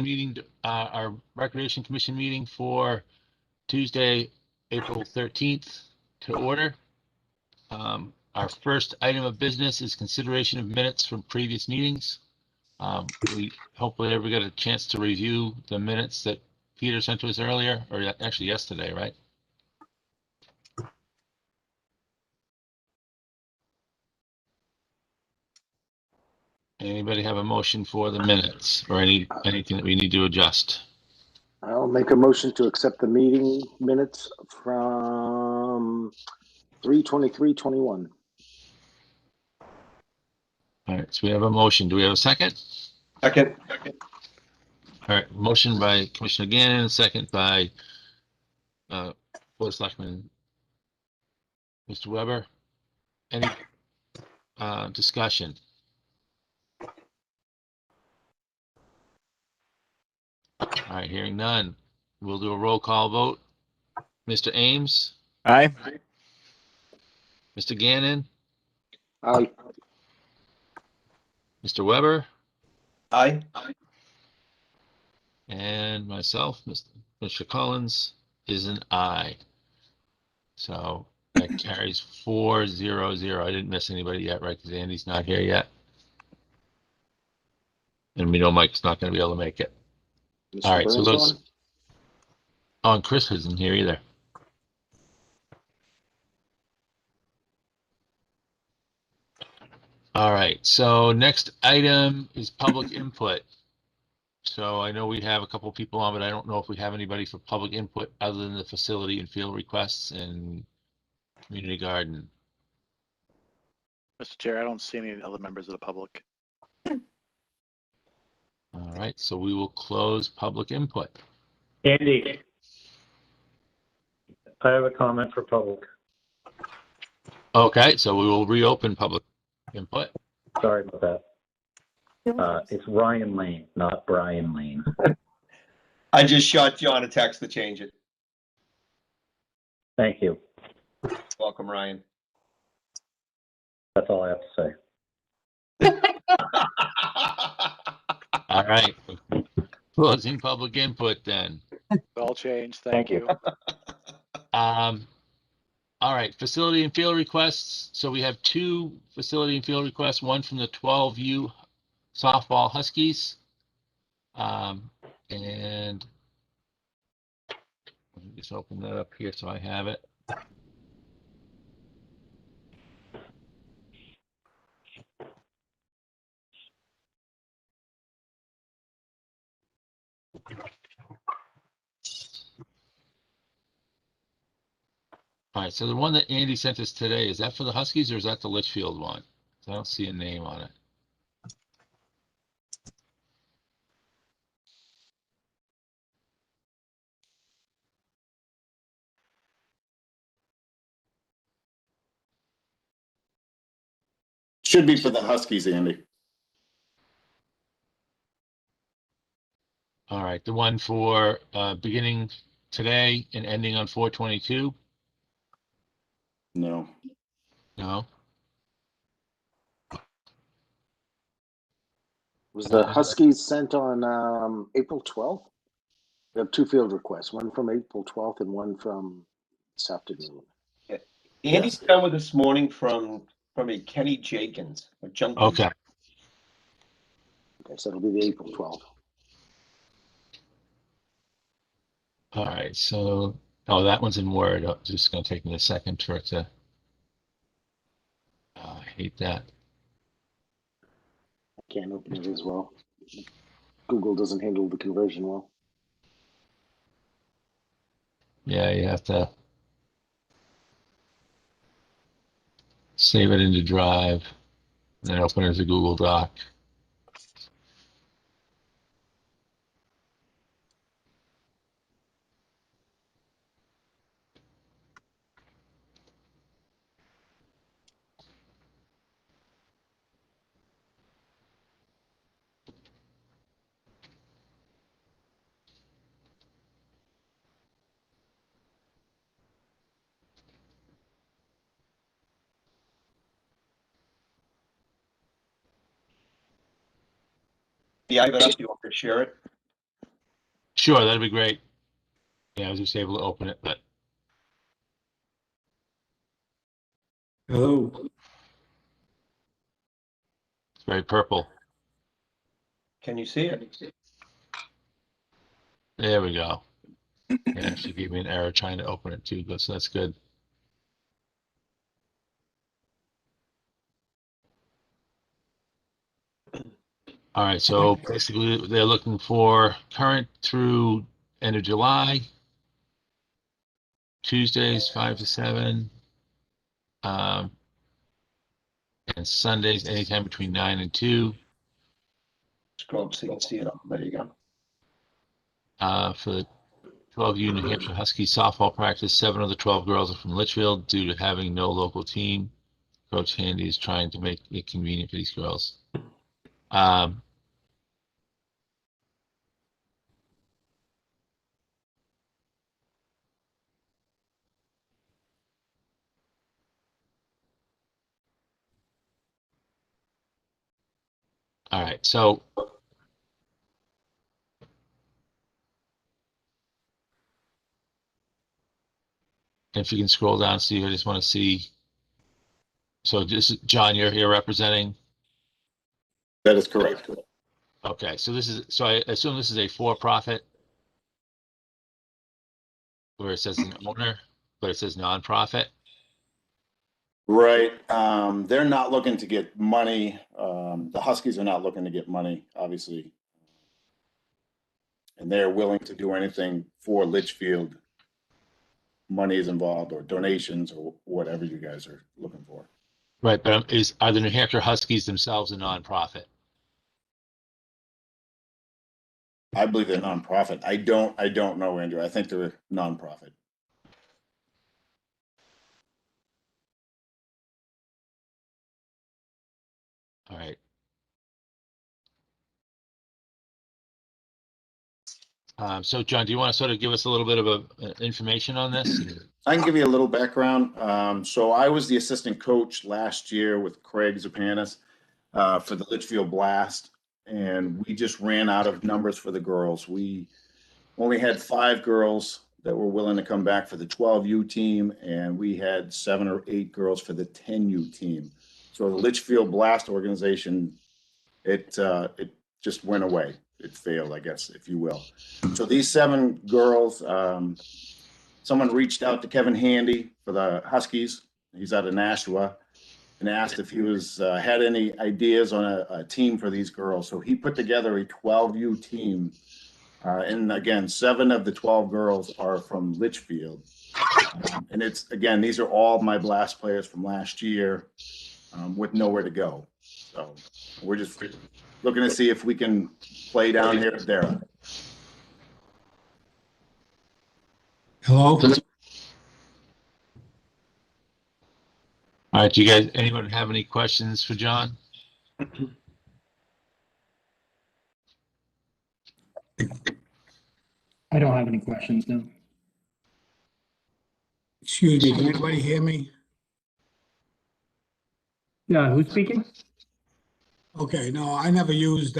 meeting, our Recreation Commission meeting for Tuesday, April 13th to order. Our first item of business is consideration of minutes from previous meetings. We hopefully ever got a chance to review the minutes that Peter sent to us earlier, or actually yesterday, right? Anybody have a motion for the minutes or anything that we need to adjust? I'll make a motion to accept the meeting minutes from 3/23/21. All right, so we have a motion. Do we have a second? Second. All right, motion by Commissioner Gannon, second by Board of Selectmen, Mr. Weber. Any discussion? All right, hearing none. We'll do a roll call vote. Mr. Ames, Aye. Mr. Gannon, Aye. Mr. Weber, Aye. and myself, Mr. Collins, is an aye. So that carries 4-0-0. I didn't miss anybody yet, right? Because Andy's not here yet. And we know Mike's not going to be able to make it. Mr. All right, so Burns those. on? Oh, and Chris isn't here either. All right, so next item is public input. So I know we have a couple people on, but I don't know if we have anybody for public input other than the facility and field requests and community garden. Mr. Chair, I don't see any other members of the public. All right, so we will close public input. Andy, I have a comment for public. Okay, so we will reopen public input. Sorry about that. It's Ryan Lane, not Brian Lane. I just shot John a text to change it. Thank you. Welcome, Ryan. That's all I have to say. All right, closing public input then. All changed. Thank you. All right, facility and field requests. So we have two facility and field requests, one from the 12U softball Huskies. And let me just open that up here so I have it. All right, so the one that Andy sent us today, is that for the Huskies or is that the Litchfield one? I don't see a name on it. Should be for the Huskies, Andy. All right, the one for beginning today and ending on 4/22? No. No? Was the Huskies sent on April 12th? We have two field requests, one from April 12th and one from this afternoon. Andy's done with this morning from a Kenny Jenkins. Okay. Okay, so it'll be the April 12th. All right, so, oh, that one's in Word. Oh, just going to take me a second for it to, oh, I hate that. I can't open it as well. Google doesn't handle the conversion well. Yeah, you have to save it into Drive and then open it as a Google Doc. Yeah, I have it up. You want to share it? Sure, that'd be great. Yeah, I was just able to open it, but Hello. it's very purple. Can you see it? There we go. It actually gave me an error trying to open it too, but so that's good. All right, so basically they're looking for current through end of July, Tuesdays 5 to 7, and Sundays anytime between 9 and 2. Scroll up so you can see it all. There you go. For the 12U New Hampshire Huskies softball practice, 7 of the 12 girls are from Litchfield due to having no local team. Coach Handy is trying to make it convenient for these girls. All right, so if you can scroll down, Steve, I just want to see. So this is John, you're here representing. That is correct. Okay, so this is, so I assume this is a for-profit where it says an owner, but it says nonprofit. Right. They're not looking to get money. The Huskies are not looking to get money, obviously. And they're willing to do anything for Litchfield. Money is involved or donations or whatever you guys are looking for. Right, but are the New Hampshire Huskies themselves a nonprofit? I believe they're nonprofit. I don't know, Andrew. I think they're a nonprofit. All right. So John, do you want to sort of give us a little bit of information on this? I can give you a little background. So I was the assistant coach last year with Craig Zupanis for the Litchfield Blast, and we just ran out of numbers for the girls. We only had 5 girls that were willing to come back for the 12U team, and we had 7 or 8 girls for the 10U team. So the Litchfield Blast organization, it just went away. It failed, I guess, if you will. So these 7 girls, someone reached out to Kevin Handy for the Huskies. He's out of Nashua, and asked if he was had any ideas on a team for these girls. So he put together a 12U team. And again, 7 of the 12 girls are from Litchfield. And it's, again, these are all my Blast players from last year with nowhere to go. So we're just looking to see if we can play down here at Dara. Hello? All right, do you guys, anyone have any questions for John? I don't have any questions, no. Excuse me, can anybody hear me? Yeah, who's speaking? Okay, no, I never used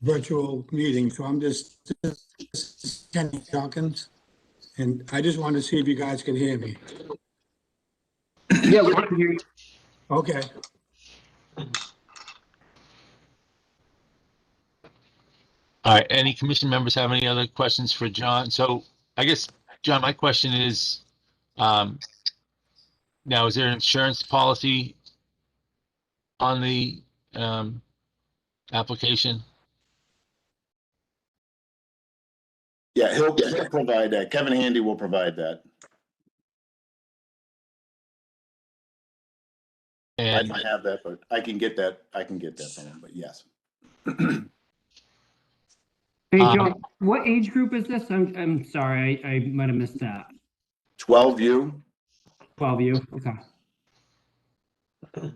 virtual meetings, so I'm just Kenny Dawkins. And I just wanted to see if you guys could hear me. Yeah, we can hear you. Okay. All right, any commission members have any other questions for John? So I guess, John, my question is, now is there an insurance policy on the application? Yeah, he'll provide that. Kevin Handy will provide that. I And don't have that, but I can get that. I can get that from him, but yes. Hey, John, what age group is this? I'm sorry, I might have missed that. 12U. 12U, okay.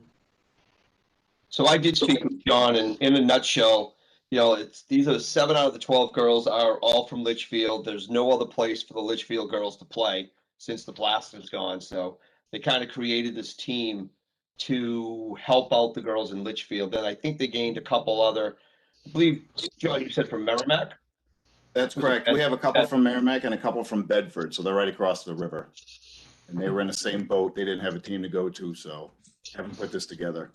So I did speak with John, and in a nutshell, you know, these are 7 out of the 12 girls are all from Litchfield. There's no other place for the Litchfield girls to play since the Blast is gone. So they kind of created this team to help out the girls in Litchfield. Then I think they gained a couple other, I believe, John, you said from Merrimack? That's correct. We have a couple from Merrimack and a couple from Bedford, so they're right across the river. And they were in the same boat. They didn't have a team to go to, so haven't put this together.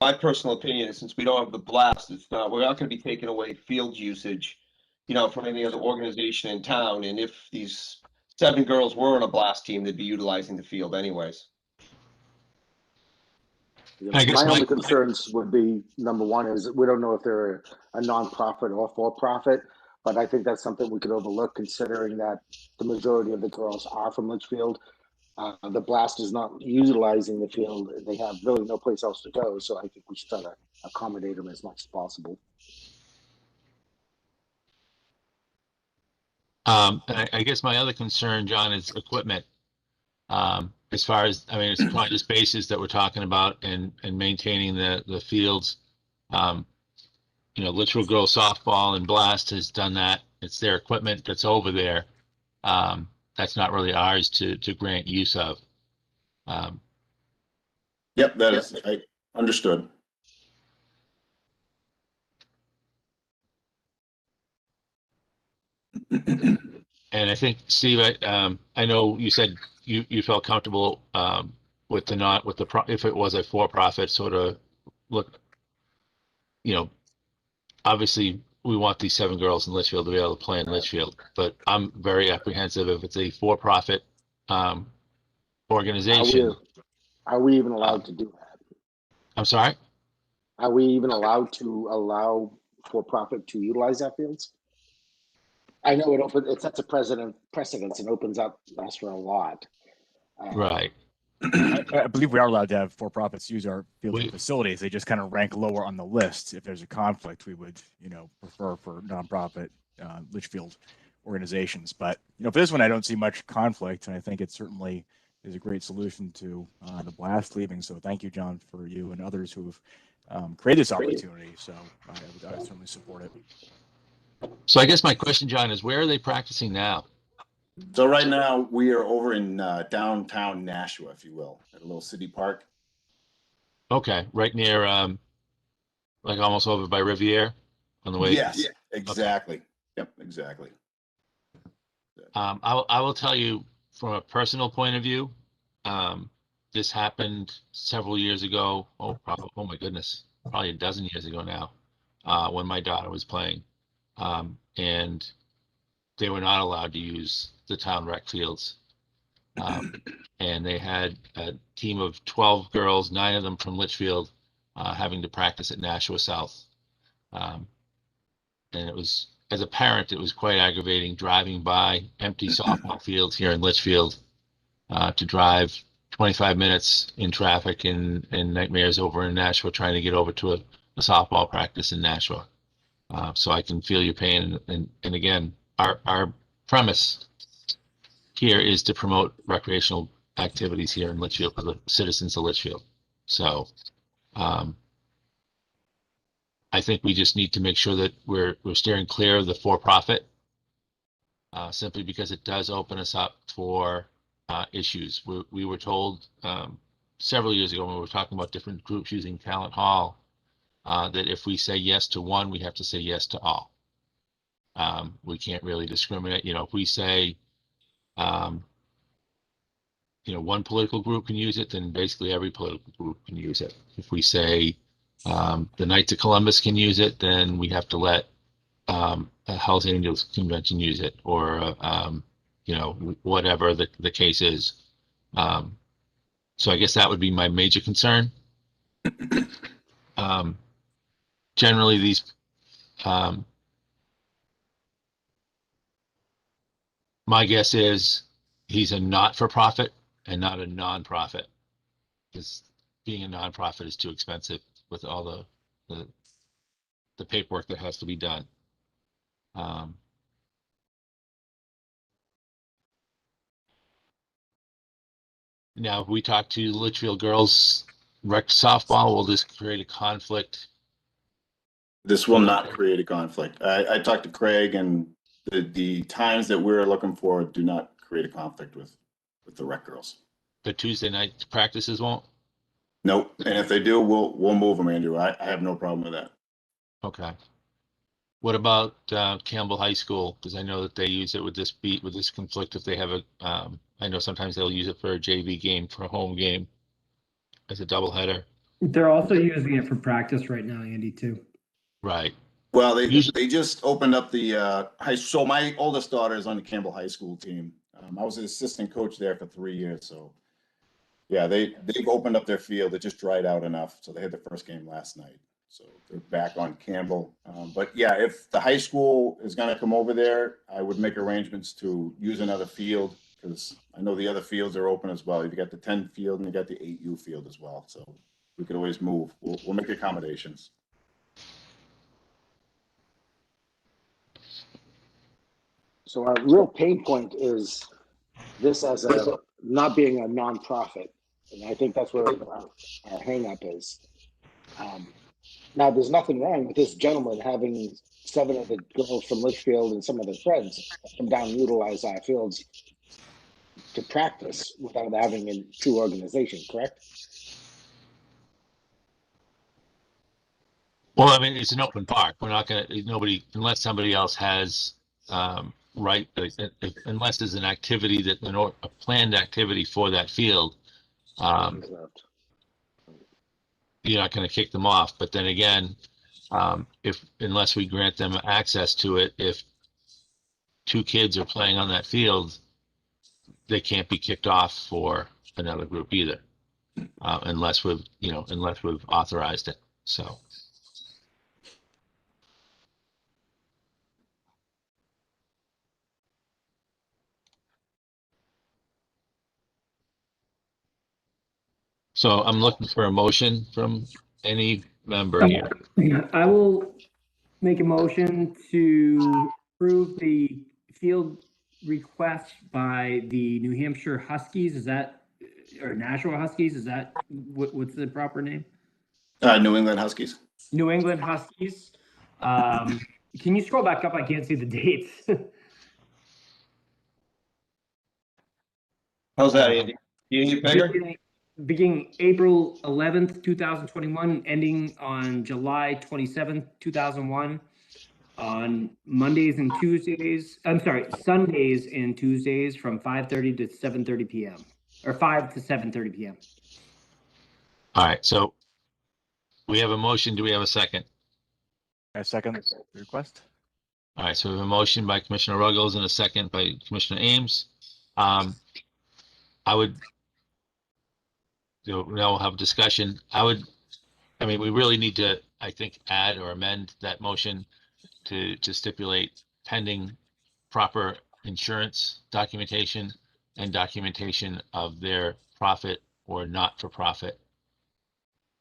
My personal opinion is since we don't have the blast, we're not going to be taking away field usage, from any other organization in town. And if these 7 girls were on a blast team, they'd be utilizing the field anyways. I guess My only concerns would be, number one, is we don't know if they're a nonprofit or for-profit, but I think that's something we could overlook considering that the majority of the girls are from Litchfield. The blast is not utilizing the field. They have really no place else to go, so I think we should try to accommodate them as much as possible. I guess my other concern, John, is equipment. As far as, I mean, it's probably just bases that we're talking about and maintaining the fields. Litchfield Girls Softball and Blast has done that. It's their equipment that's over there. That's not really ours to grant use of. Yep, that is understood. And I think, Steve, I know you said you felt comfortable with if it was a for-profit sort of look. Obviously we want these 7 girls in Litchfield to be able to play in Litchfield, but I'm very apprehensive if it's a for-profit organization. Are we even allowed to do that? I'm sorry? Are we even allowed to allow for-profit to utilize our fields? I know it sets a precedence and opens up us for a lot. Right. I believe we are allowed to have for-profits use our fields and facilities. They just kind of rank lower on the list. If there's a conflict, we would, prefer for nonprofit Litchfield organizations. But, for this one, I don't see much conflict. And I think it certainly is a great solution to the blast leaving. So thank you, John, for you and others who have created this opportunity. So I would certainly support it. So I guess my question, John, is where are they practicing now? So right now we are over in downtown Nashua, if you will, at a little city park. Okay, right near, like almost over by Riviera on the way. Yes, exactly. Okay. Yep, exactly. I will tell you from a personal point of view, this happened several years ago. Oh my goodness, probably a dozen years ago now, when my daughter was playing, and they were not allowed to use the town rec fields. And they had a team of 12 girls, 9 of them from Litchfield, having to practice at Nashua South. And it was, as a parent, it was quite aggravating driving by empty softball fields here in Litchfield, to drive 25 minutes in traffic and nightmares over in Nashua trying to get over to a softball practice in Nashua. So I can feel your pain. And again, our premise here is to promote recreational activities here in Litchfield for the citizens of Litchfield. So I think we just need to make sure that we're steering clear of the for-profit, simply because it does open us up for issues. We were told several years ago when we were talking about different groups using Talent Hall, that if we say yes to one, we have to say yes to all. We can't really discriminate. If we say, one political group can use it, then basically every political group can use it. If we say the Knights of Columbus can use it, then we have to let a Hells Angels convention use it, or whatever the case is. So I guess that would be my major concern. Generally, these my guess is he's a not-for-profit and not a non-profit, because being a non-profit is too expensive with all the paperwork that has to be done. Now, if we talk to Litchfield girls rec softball, will this create a conflict? This will not create a conflict. I talked to Craig, and the times that we're looking for do not create a conflict with the rec girls. The Tuesday night practices won't? Nope. And if they do, we'll move them, Andrew. I have no problem with that. Okay. What about Campbell High School? Because I know that they use it with this conflict. If they have a, I know sometimes they'll use it for a JV game, for a home game, as a doubleheader. They're also using it for practice right now, Andy, too. Right. Well, Usually- they just opened up the so my oldest daughter is on the Campbell High School team. I was an assistant coach there for 3 years, so yeah, they've opened up their field. It just dried out enough, so they had the first game last night. So they're back on Campbell. But yeah, if the high school is going to come over there, I would make arrangements to use another field, because I know the other fields are open as well. You got the 10 field and you got the 8U field as well. So we could always move. We'll make accommodations. So our real pain point is this as a not being a nonprofit, and I think that's where our hang up is. Now, there's nothing wrong with this gentleman having 7 of the girls from Litchfield and some of their friends come down and utilize our fields to practice without having a true organization, correct? Well, I mean, it's an open park. We're not going to, nobody, unless somebody else has, right, unless there's an activity that, a planned activity for that field, you're not going to kick them off. But then again, unless we grant them access to it, if 2 kids are playing on that field, they can't be kicked off for another group either, unless we've authorized it. So. So I'm looking for a motion from any member here. I will make a motion to approve the field request by the New Hampshire Huskies. Is that, or Nashua Huskies? Is that, what's the proper name? New England Huskies. New England Huskies. Can you scroll back up? I can't see the dates. How's that, Andy? You need it bigger? Beginning April 11th, 2021, ending on July 27th, 2001, on Mondays and Tuesdays, Sundays and Tuesdays from 5:30 to 7:30 p.m. or 5 to 7:30 p.m. All right, so we have a motion. Do we have a second? A second the request. All right, so we have a motion by Commissioner Ruggles and a second by Commissioner Ames. I would, now we'll have a discussion. I mean, we really need to, I think, add or amend that motion to stipulate pending proper insurance documentation and documentation of their profit or not-for-profit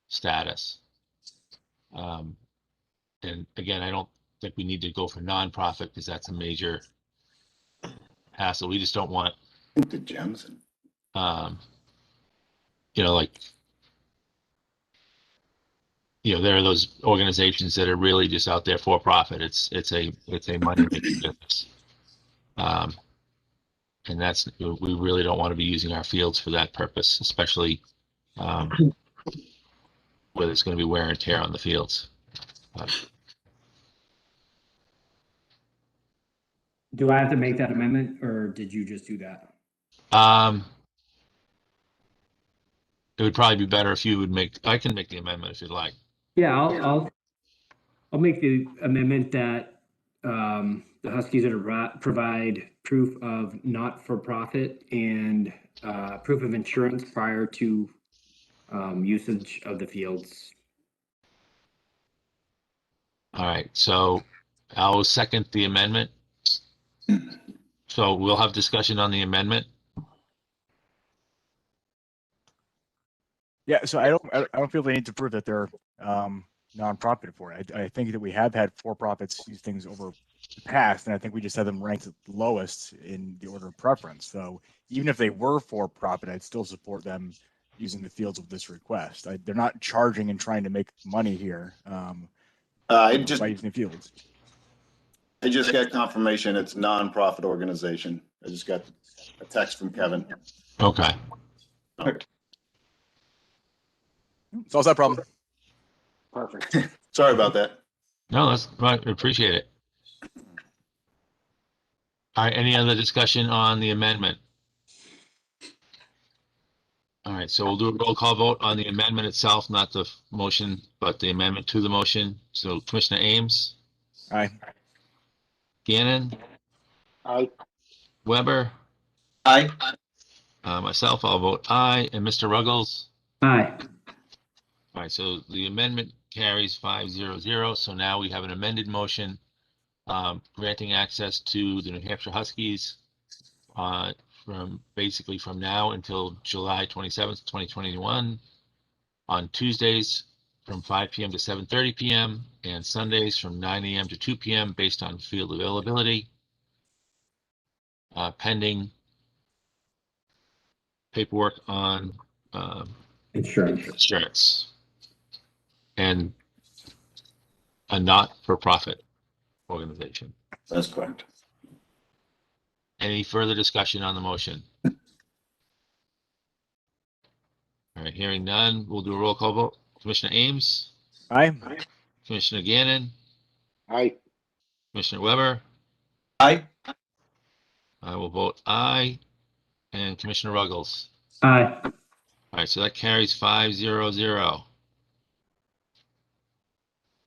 status. And again, I don't think we need to go for nonprofit because that's a major hassle. We just don't want, The gems. like, there are those organizations that are really just out there for profit. It's a money making business. And that's, we really don't want to be using our fields for that purpose, especially where there's going to be wear and tear on the fields. Do I have to make that amendment, or did you just do that? It would probably be better if you would I can make the amendment if you'd like. Yeah, I'll make the amendment that the Huskies are to provide proof of not-for-profit and proof of insurance prior to usage of the fields. All right, so I'll second the amendment. So we'll have discussion on the amendment. Yeah, so I don't feel they need to prove that they're nonprofit for it. I think that we have had for-profits use things over the past, and I think we just had them ranked lowest in the order of preference. So even if they were for-profit, I'd still support them using the fields of this request. They're not charging and trying to make money here by using the fields. I just got confirmation it's nonprofit organization. I just got a text from Kevin. Okay. Solves that problem. Perfect. Sorry about that. No, that's right. I appreciate it. All right, any other discussion on the amendment? All right, so we'll do a roll call vote on the amendment itself, not the motion, but the amendment to the motion. So Commissioner Ames, Aye. Gannon, Aye. Weber, Aye. myself, I'll vote aye, and Mr. Ruggles. Aye. All right, so the amendment carries 5-0-0. So now we have an amended motion granting access to the New Hampshire Huskies from now until July 27th, 2021, on Tuesdays from 5 p.m. to 7:30 p.m. and Sundays from 9 a.m. to 2 p.m. based on field availability, pending paperwork on insurance and a not-for-profit organization. That's correct. Any further discussion on the motion? All right, hearing none, we'll do a roll call vote. Commissioner Ames, Aye. Commissioner Gannon, Aye. Commissioner Weber, Aye. I will vote aye, and Commissioner Ruggles. Aye. All right, so that carries 5-0-0.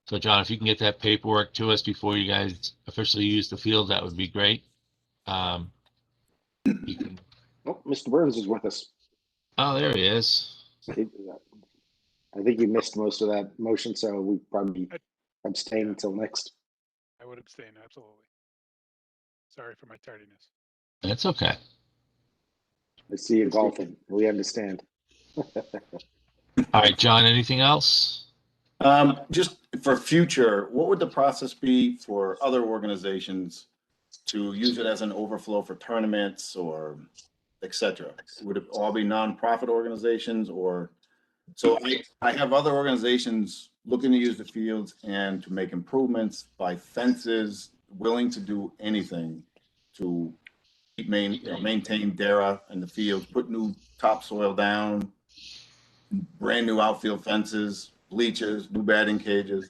So John, if you can get that paperwork to us before you guys officially use the field, that would be great. You can, Oh, Mr. Burns is with us. oh, there he is. I think you missed most of that motion, so we probably abstain until next. I would abstain, absolutely. Sorry for my tardiness. That's okay. I see you golfing. We understand. All right, John, anything else? Just for future, what would the process be for other organizations to use it as an overflow for tournaments or et cetera? Would it all be nonprofit organizations or? So I have other organizations looking to use the fields and to make improvements, buy fences, willing to do anything to maintain DARA in the fields, put new topsoil down, brand new outfield fences, bleachers, new batting cages.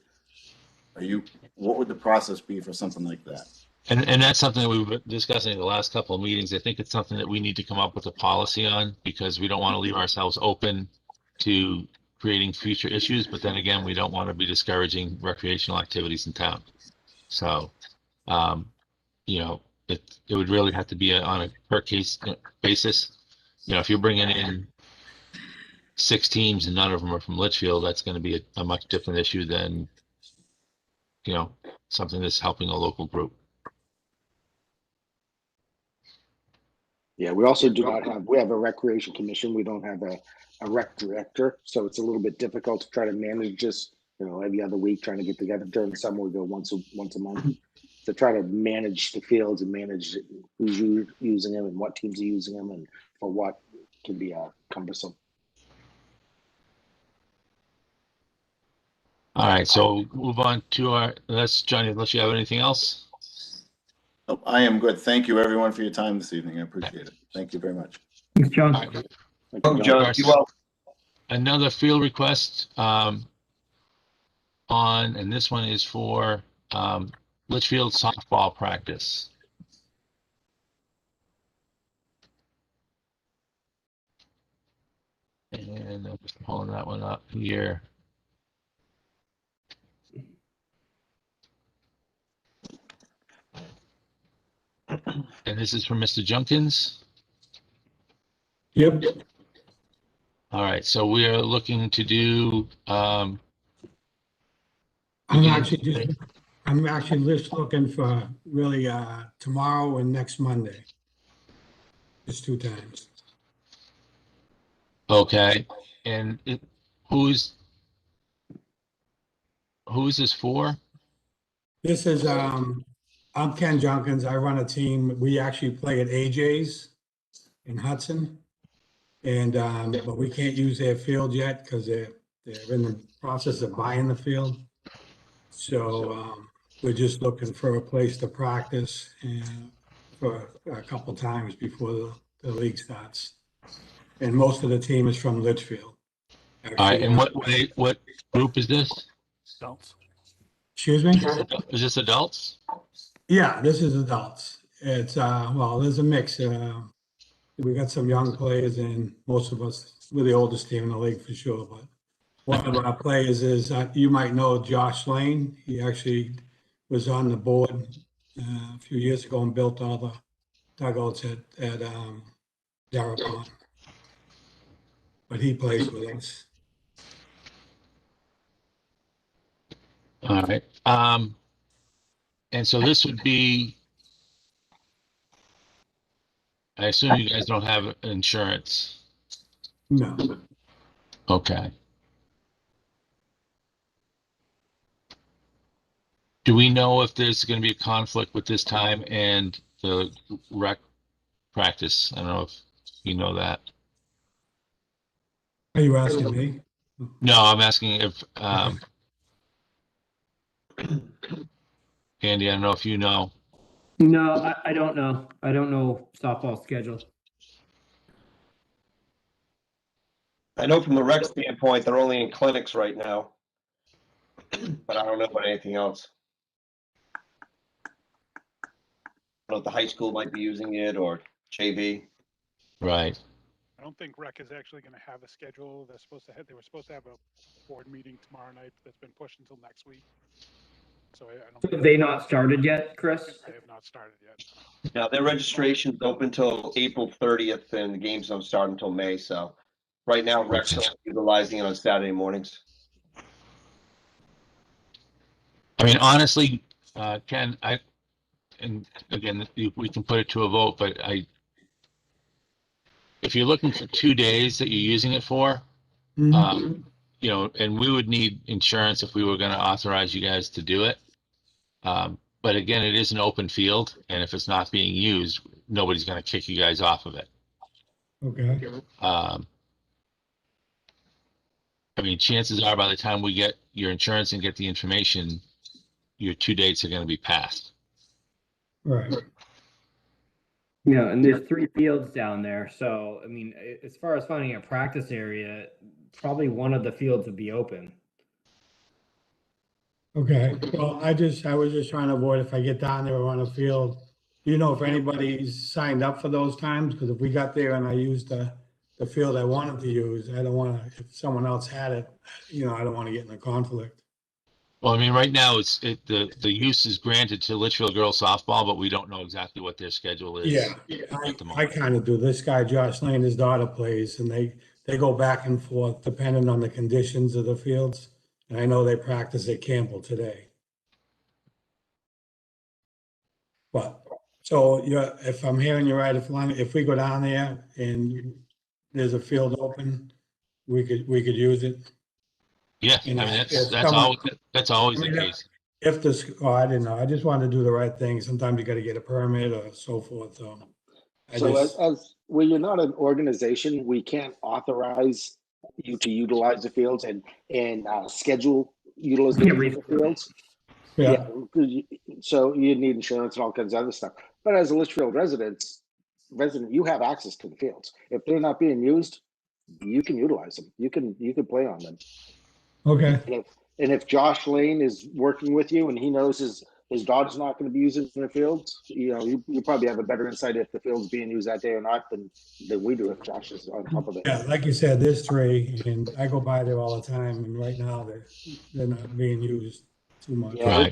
What would the process be for something like that? And that's something that we've been discussing in the last couple of meetings. I think it's something that we need to come up with a policy on because we don't want to leave ourselves open to creating future issues. But then again, we don't want to be discouraging recreational activities in town. So, it would really have to be on a per case basis. If you're bringing in 6 teams and none of them are from Litchfield, that's going to be a much different issue than, something that's helping a local group. Yeah, we also do not have, we have a recreation commission. We don't have a rec director. So it's a little bit difficult to try to manage just, every other week trying to get together. During the summer, we go once a month to try to manage the fields and manage who's using them and what teams are using them and for what can be cumbersome. All right, so move on to Johnny, unless you have anything else. Oh, I am good. Thank you, everyone, for your time this evening. I appreciate it. Thank you very much. Thanks, John. All right. Welcome, John. Be well. Another field request and this one is for Litchfield softball practice. And I'm just pulling that one up here. And this is from Mr. Junkins. Yep. All right, so we are looking to do. I'm actually just looking for really tomorrow and next Monday. Just 2 times. Okay, and who is this for? This is I'm Ken Junkins. I run a team. We actually play at AJ's in Hudson, and but we can't use their field yet because they're in the process of buying the field. So we're just looking for a place to practice and for a couple times before the league starts. And most of the team is from Litchfield. All right, and what group is this? Adults. Excuse me? Is this adults? Yeah, this is adults. It's, well, there's a mix. We got some young players and most of us, we're the oldest team in the league for sure, but one of our players is, you might know Josh Lane. He actually was on the board a few years ago and built all the dugouts at Darapon. But he plays with us. All right. And so this would be, I assume you guys don't have insurance. No. Okay. Do we know if there's going to be a conflict with this time and the rec practice? I don't know if you know that. Are you asking me? No, I'm asking if, Okay. Andy, I don't know if you know. No, I don't know. I don't know softball schedule. I know from the rec standpoint, they're only in clinics right now. But I don't know about anything else. I don't know if the high school might be using it or JV. Right. I don't think rec is actually going to have a schedule. They were supposed to have a board meeting tomorrow night that's been pushed until next week. So I don't. Have they not started yet, Chris? They have not started yet. Now their registration's open till April 30th and the games don't start until May. So right now rec's still utilizing it on Saturday mornings. I mean, honestly, Ken, and again, we can put it to a vote, but if you're looking for 2 days that you're using it for, Mhm. you know, and we would need insurance if we were going to authorize you guys to do it. But again, it is an open field, and if it's not being used, nobody's going to kick you guys off of it. Okay. I mean, chances are by the time we get your insurance and get the information, your 2 dates are going to be passed. Right. Yeah, and there's 3 fields down there. So, I mean, as far as finding a practice area, probably one of the fields would be open. Okay. Well, I was just trying to avoid if I get down there or on a field. Do you know if anybody's signed up for those times? Because if we got there and I used the field I wanted to use, I don't want to, if someone else had it, you know, I don't want to get in a conflict. Well, I mean, right now the use is granted to Litchfield girls softball, but we don't know exactly what their schedule is Yeah, at the I moment. kind of do. This guy, Josh Lane, his daughter plays, and they go back and forth depending on the conditions of the fields. And I know they practice at Campbell today. But, so if I'm hearing you right, if we go down there and there's a field open, we could use it. Yeah, I And mean, if that's always I mean, the case. If this, oh, I didn't know. I just wanted to do the right thing. Sometimes you got to get a permit or so forth. So as when you're not an organization, we can't authorize you to utilize the fields and schedule utilization of the fields. yeah. So you need insurance and all kinds of other stuff. But as a Litchfield resident, you have access to the fields. If they're not being used, you can utilize them. You can play on them. Okay. And if Josh Lane is working with you and he knows his daughter's not going to be using the fields, you know, you probably have a better insight if the field's being used that day or not than we do if Josh is on top of it. Yeah, like you said, there's 3, and I go by there all the time, and right now they're not being used too much. Yeah,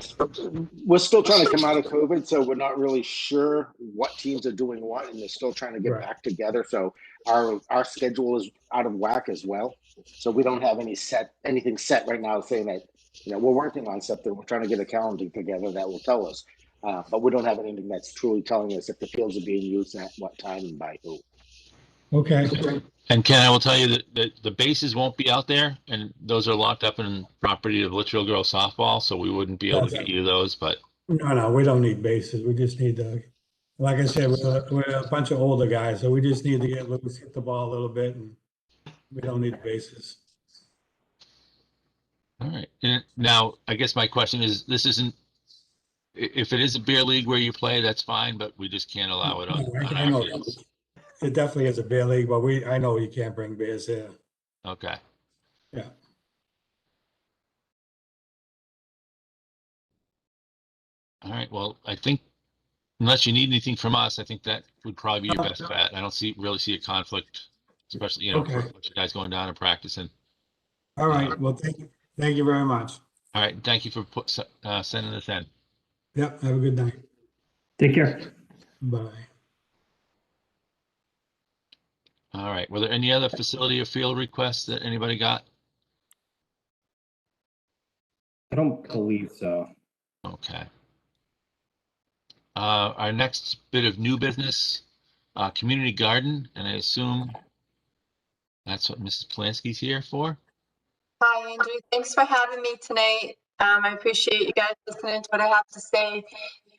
we're still trying to come out of COVID, so we're not really sure what teams are doing what, and they're still trying to get back together. So our schedule is out of whack as well. So we don't have anything set right now saying that, you know, we're working on something. We're trying to get a calendar together that will tell us, but we don't have anything that's truly telling us if the fields are being used at what time and by who. Okay. And Ken, I will tell you that the bases won't be out there, and those are locked up in property of Litchfield girls softball, so we wouldn't be able to get you those. But no, we don't need bases. We just need to, like I said, we're a bunch of older guys, so we just need to get loose, hit the ball a little bit, and we don't need bases. All right. And now, I guess my question is, this isn't, if it is a beer league where you play, that's fine, but we just can't allow it on I our know fields. it definitely is a beer league, but I know you can't bring beers here. Okay. Yeah. All right. Well, I think unless you need anything from us, I think that would probably be your best bet. I don't really see a conflict, especially, you know, for Okay. you guys going down and practicing. All right. Well, thank you very much. All right. Thank you for sending this in. Yep. Have a good night. Take care. Bye. All right. Were there any other facility or field requests that anybody got? I don't believe so. Okay. Our next bit of new business, community garden, and I assume that's what Mrs. Polanski's here for. Hi, Andrew. Thanks for having me tonight. I appreciate you guys listening to what I have to say.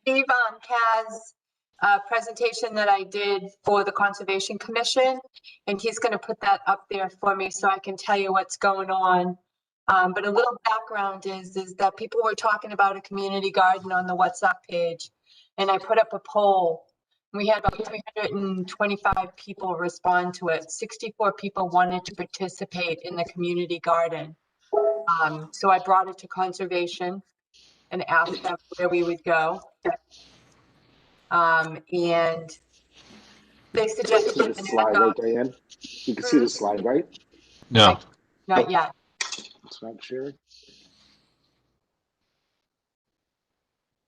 Steve has a presentation that I did for the Conservation Commission, and he's going to put that up there for me so I can tell you what's going on. But a little background is that people were talking about a community garden on the WhatsApp page, and I put up a poll. We had about 325 people respond to it. 64 people wanted to participate in the community garden. So I brought it to conservation and asked them where we would go. And they suggested See the slide right, Diane? You can see the slide, right? No. Not yet. It's not sharing.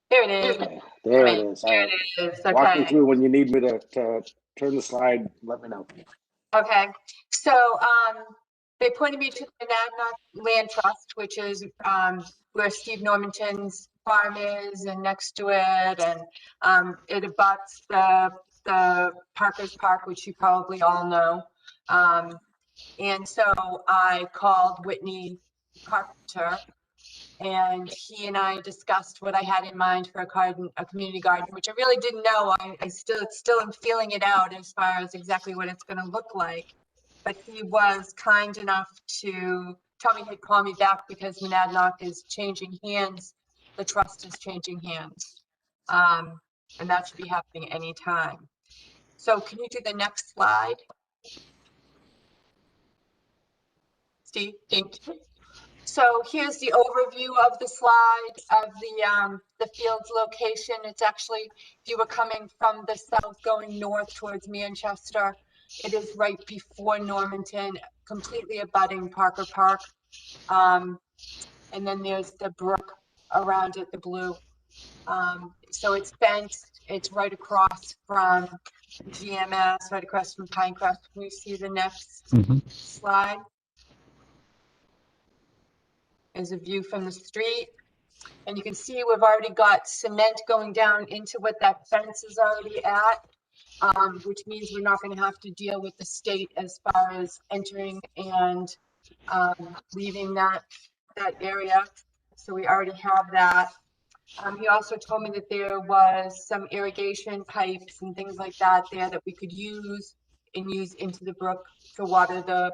There it is. Okay, there it is. All right. It is. Walk me Okay. through when you need me to turn the slide. Let me know. Okay. So they pointed me to the Monadnock Land Trust, which is where Steve Normanton's farm is, and next to it, and it abuts the Parker's Park, which you probably all know. And so I called Whitney Carpenter, and he and I discussed what I had in mind for a community garden, which I really didn't know. I still am feeling it out as far as exactly what it's going to look like. But he was kind enough to tell me he'd call me back because Monadnock is changing hands. The trust is changing hands. And that should be happening anytime. So can you do the next slide? Steve, thank you. So here's the overview of the slide of the field's location. It's actually, if you were coming from the south going north towards Manchester, it is right before Normanton, completely abutting Parker Park. And then there's the brook around it, the blue. So it's fenced, it's right across from GMS, right across from Pinecrest. Can we see the next slide? Is a view from the street, and you can see we've already got cement going down into what that fence is already at, which means we're not going to have to deal with the state as far as entering and leaving that area. So we already have that. He also told me that there was some irrigation pipes and things like that there that we could use into the brook to water the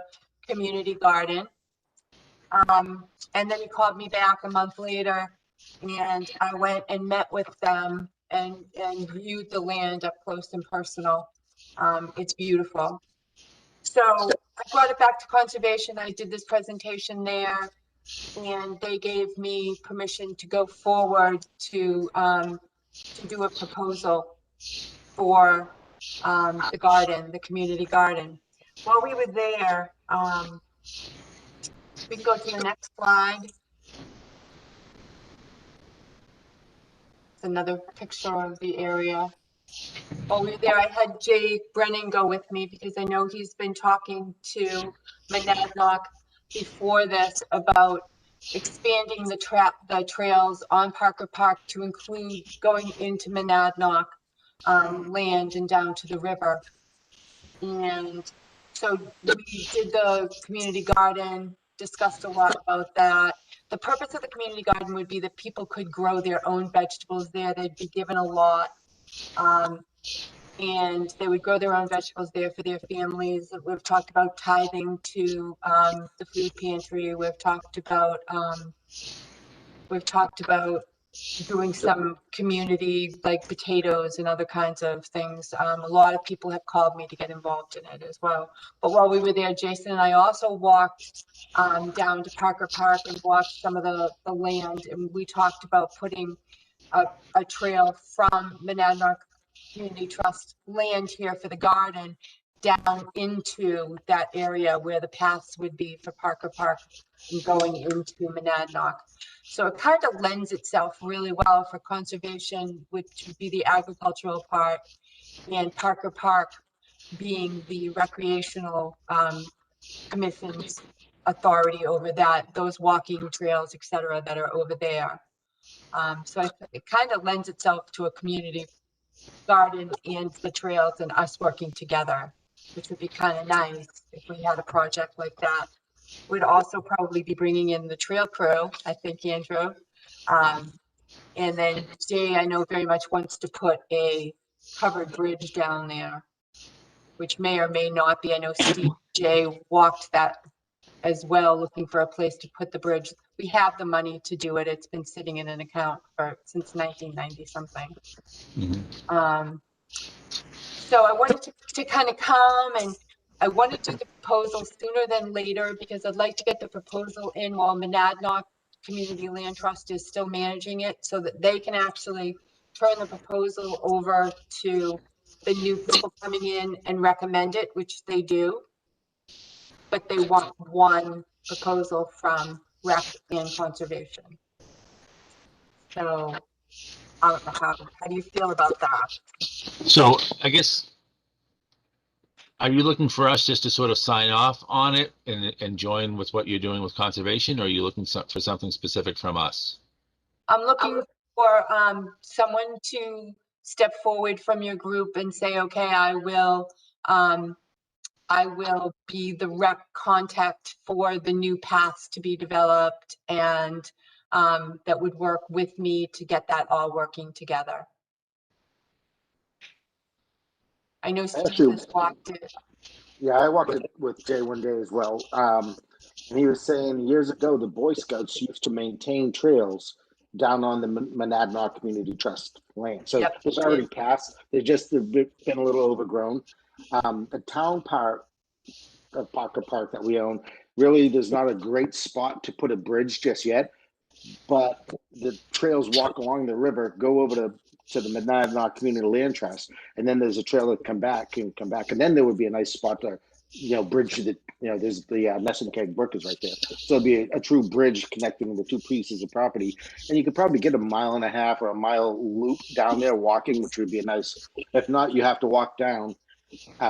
community garden. And then he called me back a month later, and I went and met with them and viewed the land up close and personal. It's beautiful. So I brought it back to conservation. I did this presentation there, and they gave me permission to go forward to do a proposal for the garden, the community garden. While we were there, we can go to the next slide. It's another picture of the area. While we were there, I had Jay Brennan go with me because I know he's been talking to Monadnock before this about expanding the trails on Parker Park to include going into Monadnock land and down to the river. And so we did the community garden, discussed a lot about that. The purpose of the community garden would be that people could grow their own vegetables there. They'd be given a lot, and they would grow their own vegetables there for their families. We've talked about tithing to the food pantry. We've talked about doing some community like potatoes and other kinds of things. A lot of people have called me to get involved in it as well. But while we were there, Jason and I also walked down to Parker Park and walked some of the land, and we talked about putting a trail from Monadnock community trust land here for the garden down into that area where the paths would be for Parker Park and going into Monadnock. So it kind of lends itself really well for conservation, which would be the agricultural part, and Parker Park being the recreational commission's authority over that, those walking trails, et cetera, that are over there. So it kind of lends itself to a community garden and the trails and us working together, which would be kind of nice if we had a project like that. We'd also probably be bringing in the trail crew, I think, Andrew. And then Jay, I know very much wants to put a covered bridge down there, which may or may not be. I know Steve Jay walked that as well, looking for a place to put the bridge. We have the money to do it. It's been sitting in an account since 1990 something. So I wanted to kind of come, and I want to do the proposal sooner than later because I'd like to get the proposal in while Monadnock Community Land Trust is still managing it, so that they can actually turn the proposal over to the new people coming in and recommend it, which they do. But they want one proposal from rec and conservation. So I don't know, how do you feel about that? So I guess, are you looking for us just to sort of sign off on it and join with what you're doing with conservation, or are you looking for something specific from us? I'm looking for someone to step forward from your group and say, okay, I will be the rep contact for the new paths to be developed, and that would work with me to get that all working together. I know Steve has walked it. Yeah, I walked it with Jay one day as well. And he was saying years ago, the Boy Scouts used to maintain trails down on the Monadnock Community Trust land. So Yep, it's already passed. They've been a little overgrown. The town part of Parker Park that we own, really, there's not a great spot to put a bridge just yet. But the trails walk along the river, go over to the Monadnock Community Land Trust, and then there's a trail that come back, and then there would be a nice spot to, bridge the, there's the Nesson Brook is right there, so it'd be a true bridge connecting the two pieces of property, and you could probably get a 1.5 mile or a mile loop down there walking, which would be a nice. If not, you have to walk down.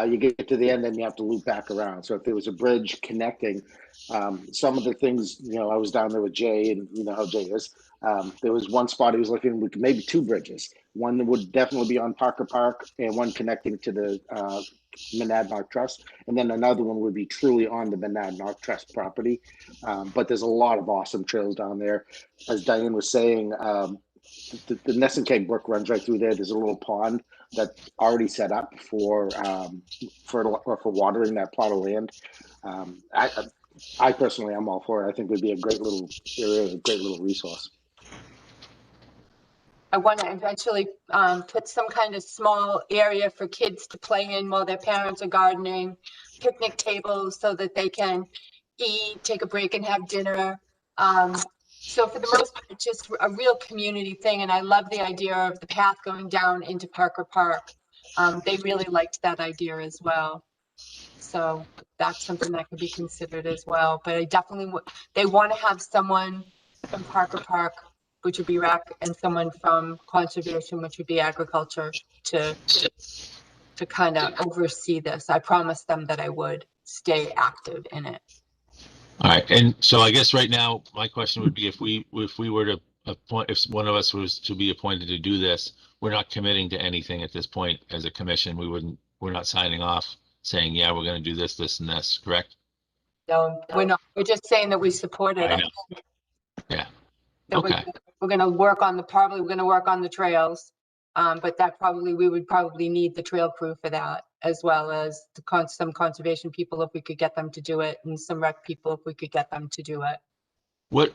You get to the end, then you have to loop back around. So if there was a bridge connecting, some of the things, I was down there with Jay, and you know how Jay is. There was one spot he was looking, with maybe two bridges. One that would definitely be on Parker Park, and one connecting to the Monadnock Trust, and then another one would be truly on the Monadnock Trust property. But there's a lot of awesome trails down there. As Diane was saying, the Nesson Brook runs right through there. There's a little pond that's already set up for watering that plot of land. I personally am all for it. I think it would be a great little area, a great little resource. I want to eventually put some kind of small area for kids to play in while their parents are gardening, picnic tables so that they can eat, take a break and have dinner. So for the most part, just a real community thing. And I love the idea of the path going down into Parker Park. They really liked that idea as well. So that's something that could be considered as well. But I definitely they want to have someone from Parker Park, which would be rec, and someone from conservation, which would be agriculture, to kind of oversee this. I promised them that I would stay active in it. All right, and so I guess right now my question would be, if we were to appoint, if one of us was to be appointed to do this, we're not committing to anything at this point as a commission. We're not signing off saying, yeah, we're going to do this, this, and this, correct? No, we're not. We're just saying that we support it. I know. Yeah. That Okay. we're going to work on the trails, but that we would probably need the trail crew for that, as well as some conservation people if we could get them to do it, and some rec people if we could get them to do it. What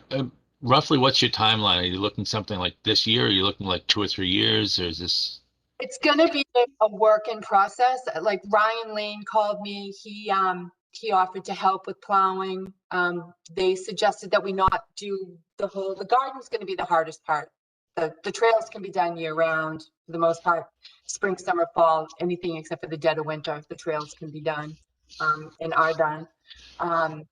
roughly? What's your timeline? Are you looking something like this year? Are you looking like 2 or 3 years, or is this? It's going to be a work in process. Like Ryan Lane called me. He offered to help with plowing. They suggested that we not do the garden's going to be the hardest part. the trails can be done year round for the most part. Spring, summer, fall, anything except for the dead of winter, the trails can be done and are done. But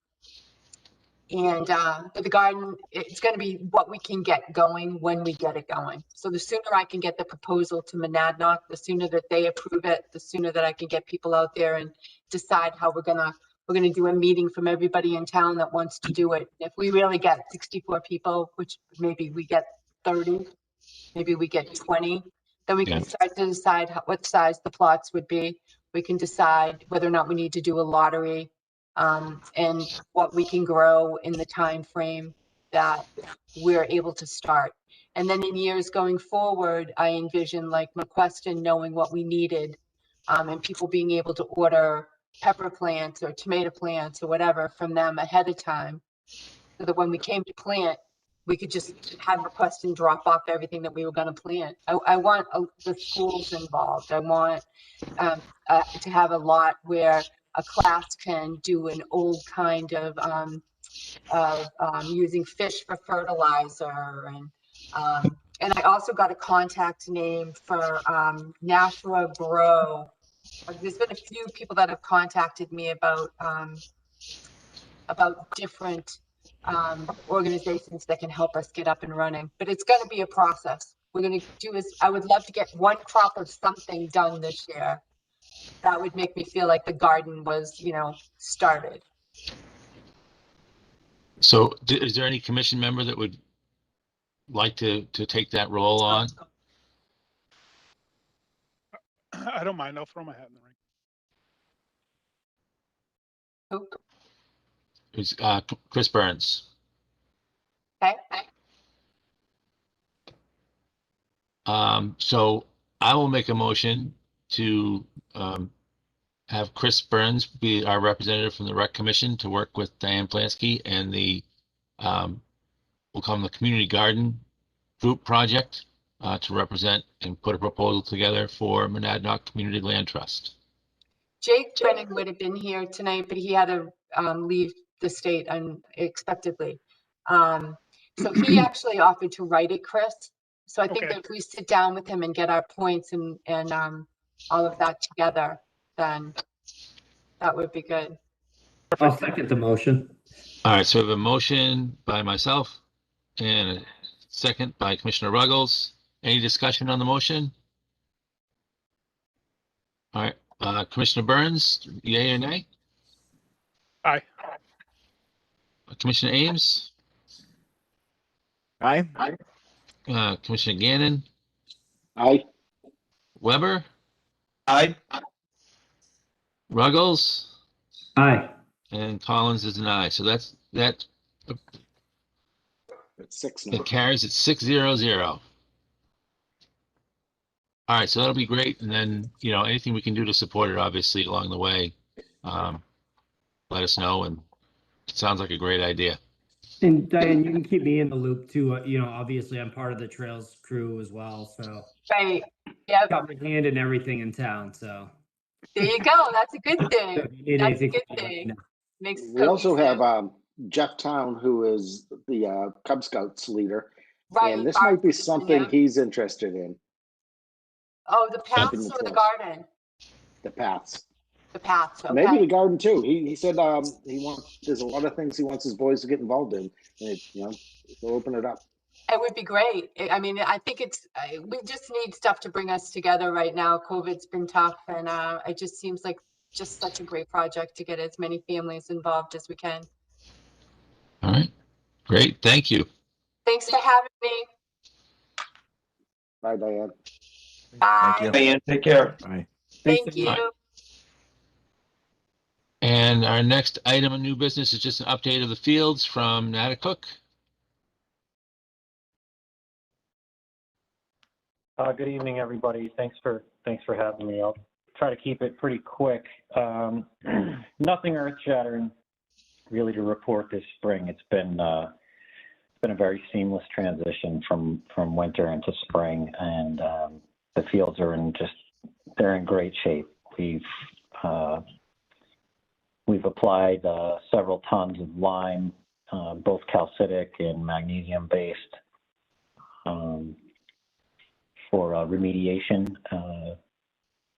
the garden, it's going to be what we can get going when we get it going. So the sooner I can get the proposal to Monadnock, the sooner that they approve it, the sooner that I can get people out there and decide how we're gonna do a meeting from everybody in town that wants to do it. If we really get 64 people, which maybe we get 30, maybe we get 20, then we can start to decide what size the plots would be. We can decide whether or not we need to do a lottery, and what we can grow in the time frame that we're able to start. And then in years going forward, I envision like McQuestion knowing what we needed, and people being able to order pepper plants or tomato plants or whatever from them ahead of time, so that when we came to plant, we could just have McQuestion drop off everything that we were going to plant. I want the schools involved. I want to have a lot where a class can do an old kind of using fish for fertilizer, and I also got a contact name for Nashua Grow. There's been a few people that have contacted me about different organizations that can help us get up and running, but it's going to be a process. We're going to do is, I would love to get one crop of something done this year. That would make me feel like the garden was, started. So is there any commission member that would like to take that role on? I don't mind. I'll throw my hat in the ring. It's Chris Burns. Okay. So I will make a motion to have Chris Burns be our representative from the Rec Commission to work with Diane Plansky and the we'll call them the Community Garden Group Project to represent and put a proposal together for Monadnock Community Land Trust. Jake Brennan would have been here tonight, but he had to leave the state unexpectedly. So he actually offered to write it, Chris. So I think that if we sit down with him and get our points and all of that together, then that would be good. I'll second the motion. All right, so we have a motion by myself and a second by Commissioner Ruggles. Any discussion on the motion? All right, Commissioner Burns, yay or nay? Aye. Commissioner Ames? Aye. Commissioner Gannon? Aye. Weber? Aye. Ruggles? Aye. And Collins is an aye. So that It's 6 now. it carries at 6-0-0. All right, so that'll be great. And then, anything we can do to support it, obviously, along the way, let us know. And it sounds like a great idea. And Diane, you can keep me in the loop too. Obviously I'm part of the trails crew as well. So Right. Yep. got my hand in everything in town. So There you go. That's a good thing. That's a good anything, thing. Makes We also cohesive. have Jeff Town, who is the Cub Scouts leader, Right. and this might be something yeah. he's interested in. Oh, the Keeping paths the or the trails. garden? The paths. The paths. Okay. Maybe the garden too. He said there's a lot of things he wants his boys to get involved in, and he'll open it up. It would be great. I think we just need stuff to bring us together right now. COVID's been tough, and it just seems like just such a great project to get as many families involved as we can. All right, great. Thank you. Thanks for having me. Bye, Diane. Bye. Thank you. Diane, take care. Bye. Thank you. Bye. And our next item of new business is just an update of the fields from Natticook. Good evening, everybody. Thanks for having me. I'll try to keep it pretty quick. Nothing earth-shattering really to report this spring. It's been a very seamless transition from winter into spring, and the fields are they're in great shape. We've applied several tons of lime, both calcitic and magnesium based. for remediation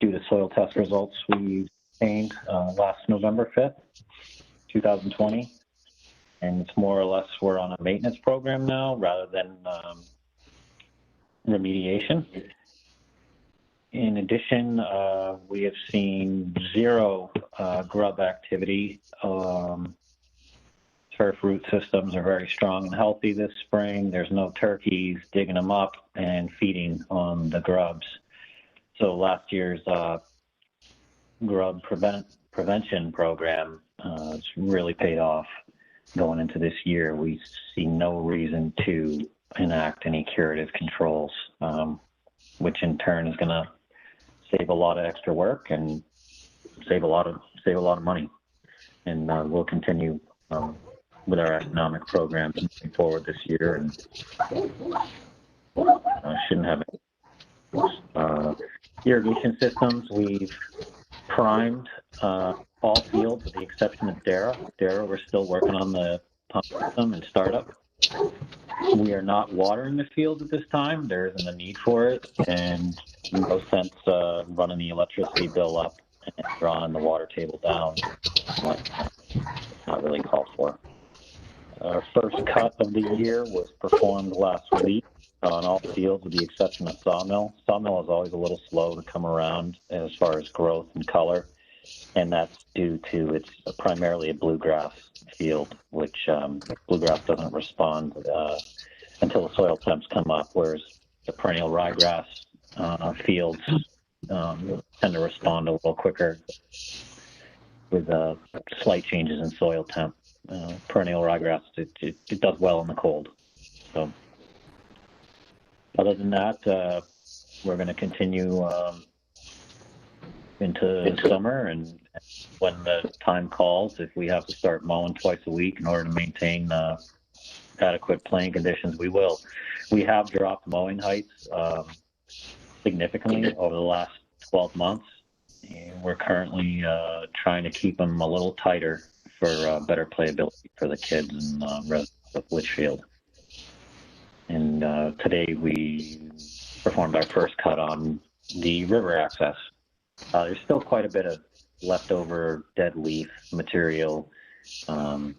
due to soil test results we obtained last November 5th, 2020. And it's more or less we're on a maintenance program now rather than remediation. In addition, we have seen zero grub activity. Turf root systems are very strong and healthy this spring. There's no turkeys digging them up and feeding on the grubs. So last year's grub prevention program has really paid off. Going into this year, we see no reason to enact any curative controls, which in turn is going to save a lot of extra work and save a lot of money. And we'll continue with our economic programs moving forward this year, and shouldn't have any. Irrigation systems, we've primed all fields with the exception of Dara. We're still working on the pump system and startup. We are not watering the fields at this time. There isn't a need for it, and no sense running the electricity bill up and drawing the water table down. It's not really called for. Our first cut of the year was performed last week on all fields with the exception of Sawmill. Sawmill is always a little slow to come around as far as growth and color, and that's due to it's primarily a bluegrass field, which bluegrass doesn't respond until the soil temps come up, whereas the perennial ryegrass fields tend to respond a little quicker with slight changes in soil temp. Perennial ryegrass, it does well in the cold. So other than that, we're going to continue into summer, and when the time calls, if we have to start mowing twice a week in order to maintain adequate playing conditions, we will. We have dropped mowing heights significantly over the last 12 months, and we're currently trying to keep them a little tighter for better playability for the kids and residents of Litchfield. And today we performed our first cut on the river access. There's still quite a bit of leftover dead leaf material. We'll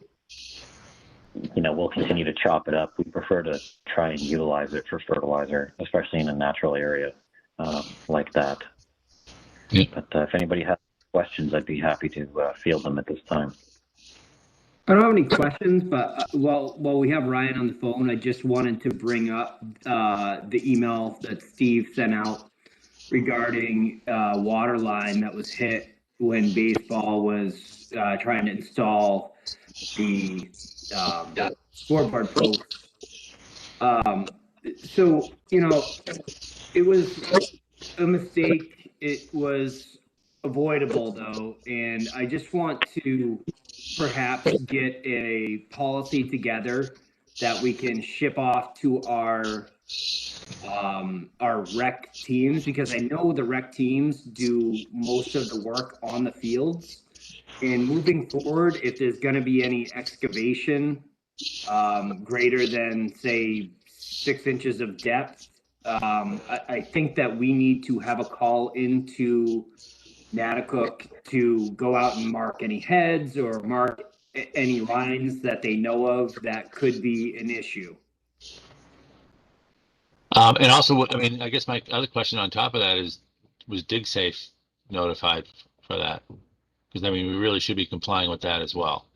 continue to chop it up. We prefer to try and utilize it for fertilizer, especially in a natural area like that. Yeah. But if anybody has questions, I'd be happy to field them at this time. I don't have any questions, but while we have Ryan on the phone, I just wanted to bring up the email that Steve sent out regarding water line that was hit when baseball was trying to install the scoreboard posts. So, it was a mistake. It was avoidable though, and I just want to perhaps get a policy together that we can ship off to our rec teams, because I know the rec teams do most of the work on the fields. And moving forward, if there's going to be any excavation greater than say 6 inches of depth, I think that we need to have a call into Natticook to go out and mark any heads or mark any lines that they know of that could be an issue. And also, I guess my other question on top of that is, was DigSafe notified for that? Because we really should be complying with that as well.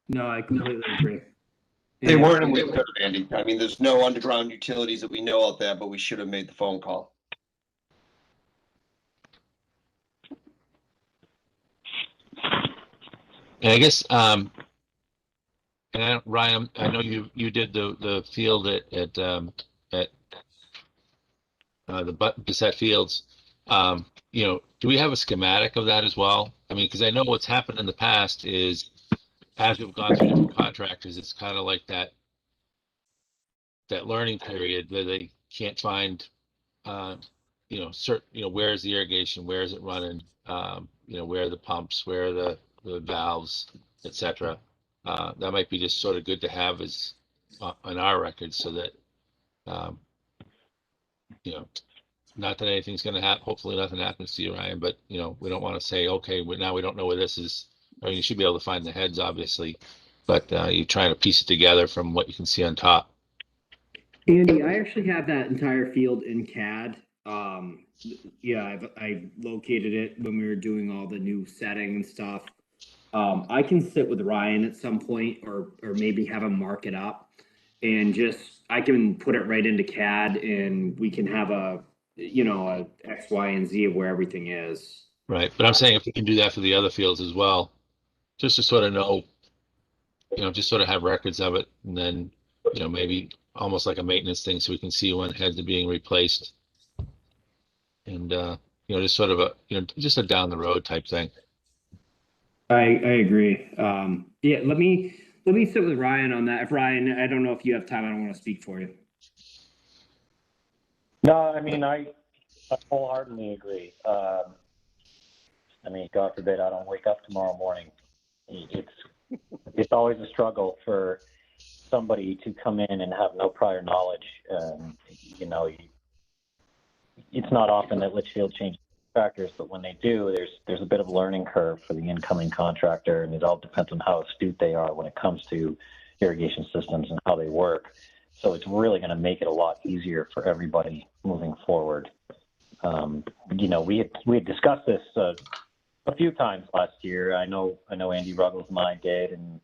No, I completely agree. They weren't, and we could have, Andy. There's no underground utilities that we know out there, but we should have made the phone call. And I guess, and Ryan, I know you did the field at the Bissett Fields. Do we have a schematic of that as well? Because I know what's happened in the past is, as we've gone through different contractors, it's kind of like that learning period where they can't find, where is the irrigation, where is it running, where are the pumps, where are the valves, etc. That might be just sort of good to have as on our records, so that you know, not that anything's going to happen. Hopefully nothing happens to you, Ryan, but you know, we don't want to say, okay, now we don't know where this is. I mean, you should be able to find the heads, obviously, but you're trying to piece it together from what you can see on top. Andy, I actually have that entire field in CAD. Yeah, I located it when we were doing all the new setting and stuff. I can sit with Ryan at some point, or maybe have him mark it up, and just I can put it right into CAD, and we can have a X, Y, and Z of where everything is. Right, but I'm saying if we can do that for the other fields as well, just to sort of know, you know, just sort of have records of it, and then, you know, maybe almost like a maintenance thing, so we can see when heads are being replaced, and you know, just sort of a, you know, just a down the road type thing. I agree. Yeah, let me sit with Ryan on that. If Ryan, I don't know if you have time. I don't want to speak for you. No, I mean, I wholeheartedly agree. I mean, God forbid I don't wake up tomorrow morning. It's always a struggle for somebody to come in and have no prior knowledge. You know, it's not often that Litchfield changes contractors, but when they do, there's a bit of a learning curve for the incoming contractor, and it all depends on how astute they are when it comes to irrigation systems and how they work. So it's really going to make it a lot easier for everybody moving forward. You know, we had discussed this a few times last year. I know Andy Ruggles and I did, and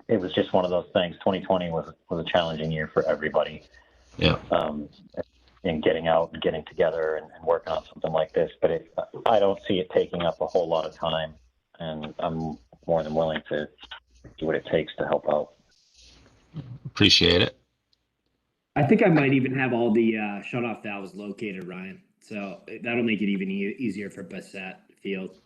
it was just one of those things. 2020 was a challenging year for everybody. Yeah. In getting out and getting together and working on something like this, but I don't see it taking up a whole lot of time, and I'm more than willing to do what it takes to help out. Appreciate it. I think I might even have all the shutoff valves located, Ryan. So that'll make it even easier for Bassett Field.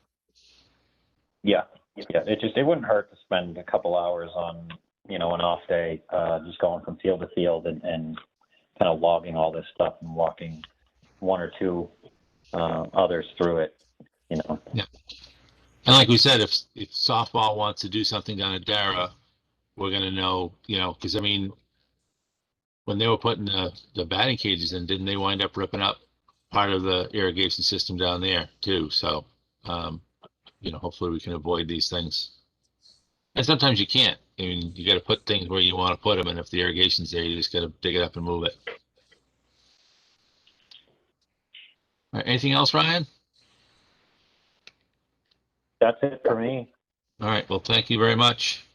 Yeah. It wouldn't hurt to spend a couple hours on, you know, an off day, just going from field to field and kind of logging all this stuff and walking one or two others through it, you know. Yeah. And like we said, if softball wants to do something down at Dara, we're going to know, you know, because I mean, when they were putting the batting cages in, didn't they wind up ripping up part of the irrigation system down there too? So, you know, hopefully we can avoid these things. And sometimes you can't. I mean, you got to put things where you want to put them, and if the irrigation's there, you just got to dig it up and move it. All right, anything else, Ryan? That's it for me. All right. Well, thank you very much.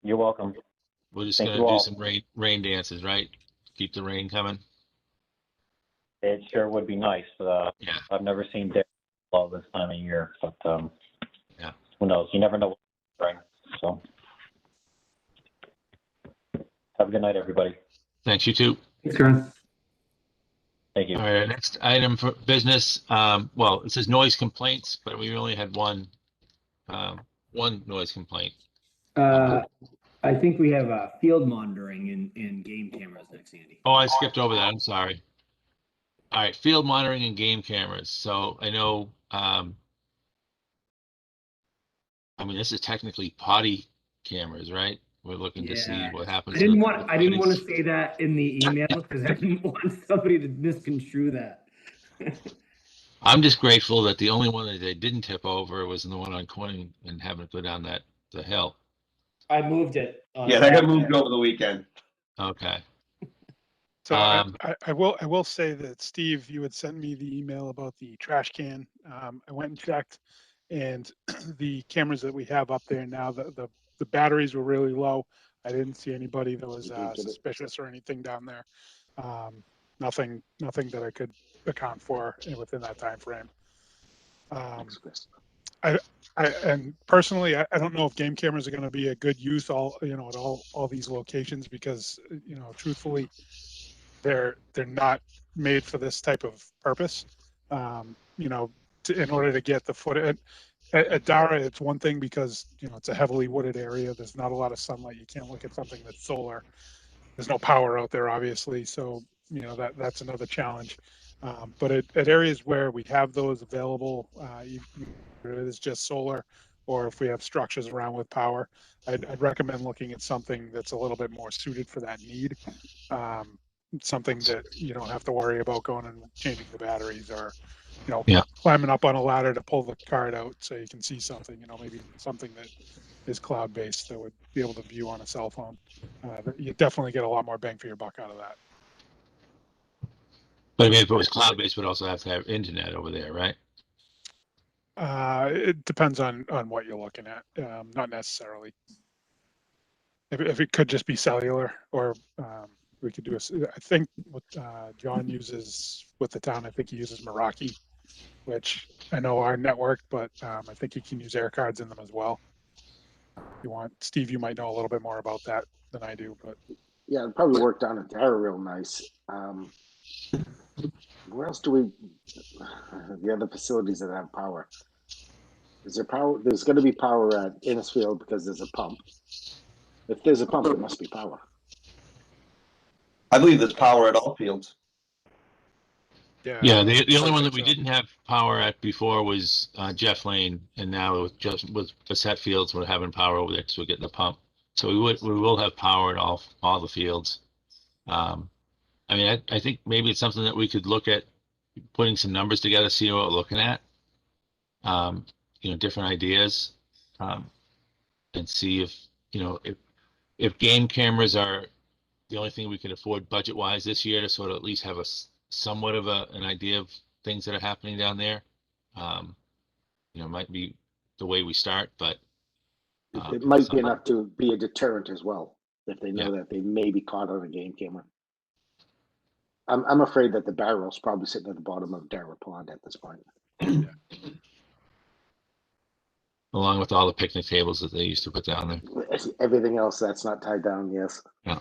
You're welcome. We're just going to do some rain dances, right? Keep the rain coming. It sure would be nice. Yeah. I've never seen Dara all this time of year, but yeah. Who knows? You never know what to bring. So have a good night, everybody. Thanks, you too. Thanks, Ron. Thank you. All right, next item for business. Well, it says noise complaints, but we only had one noise complaint. I think we have field monitoring and game cameras next, Andy. Oh, I skipped over that. I'm sorry. All right, field monitoring and game cameras. So I know, I mean, this is technically potty cameras, right? We're looking to see what happens. I didn't want to say that in the email because I didn't want somebody to misconstrue that. I'm just grateful that the only one that they didn't tip over was the one on Coin and having to go down the hill. I moved it. Yeah, that got moved over the weekend. Okay. So I will say that, Steve, you had sent me the email about the trash can. I went and checked, and the cameras that we have up there now, the batteries were really low. I didn't see anybody that was suspicious or anything down there. Nothing that I could account for within that time frame. And personally, I don't know if game cameras are going to be a good use at all these locations, because truthfully, they're not made for this type of purpose. In order to get the footage at Dara, it's one thing because it's a heavily wooded area. There's not a lot of sunlight. You can't look at something that's solar. There's no power out there, obviously. So that's another challenge. But at areas where we have those available, either it's just solar, or if we have structures around with power, I'd recommend looking at something that's a little bit more suited for that need. something that you don't have to worry about going and changing the batteries or, Yeah. climbing up on a ladder to pull the card out so you can see something, maybe something that is cloud-based that would be able to view on a cell phone. You definitely get a lot more bang for your buck out of that. But I mean, if it was cloud-based, we'd also have to have internet over there, right? It depends on what you're looking at. Not necessarily. If it could just be cellular, or we could do I think what John uses with the town, I think he uses Meraki, which I know our network, but I think he can use air cards in them as well. You want, Steve, you might know a little bit more about that than I do, but Yeah, it probably worked down at Dara real nice. Where else do we, the other facilities that have power? Is there power? There's going to be power at Innisfield because there's a pump. If there's a pump, there must be power. I believe there's power at all fields. Yeah, the only one that we so. didn't have power at before was Jeff Lane, and now with the set fields, we're having power over there because we're getting the pump. So we will have power at all the fields. I mean, I think maybe it's something that we could look at putting some numbers together, see what we're looking at. Different ideas, and see if game cameras are the only thing we can afford budget-wise this year to sort of at least have somewhat of an idea of things that are happening down there. Might be the way we start, but it might be enough to be a deterrent as well if they know that they may be caught on a game camera. I'm afraid that the barrel's probably sitting at the bottom of Dara Pond at this point. Along with all the picnic tables that they used to put down there. Everything else that's not tied down, yes. Yeah.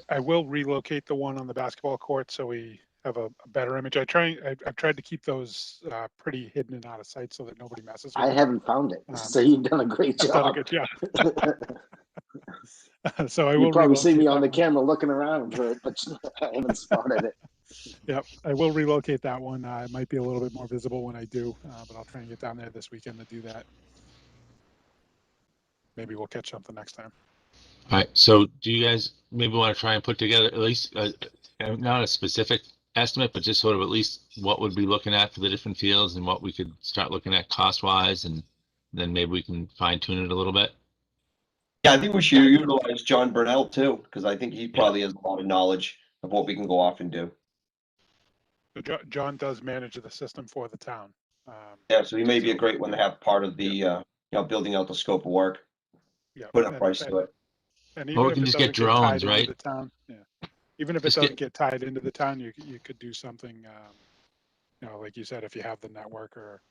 I will relocate the one on the basketball court so we have a better image. I've tried to keep those pretty hidden and out of sight so that nobody messes with I them. haven't found it, so you've done a great job. Done a good job. So I will you probably see me on the one. camera looking around for it, but I haven't spotted it. Yep, I will relocate that one. It might be a little bit more visible when I do, but I'll try and get down there this weekend to do that. Maybe we'll catch something next time. All right. So do you guys maybe want to try and put together at least not a specific estimate, but just sort of at least what would be looking at for the different fields and what we could start looking at cost-wise, and then maybe we can fine-tune it a little bit? Yeah, I think we should utilize John Burnell too, because I think he probably has a lot of knowledge of what we can go off and do. So John does manage the system for the town. Yeah, so he may be a great one to have part of the building out the scope of work. Yeah, put a price to it. And Or even we if can it just doesn't get drones, tied right? into the town, even if it Just doesn't get tied into the town, you could do something. Like you said, if you have the network or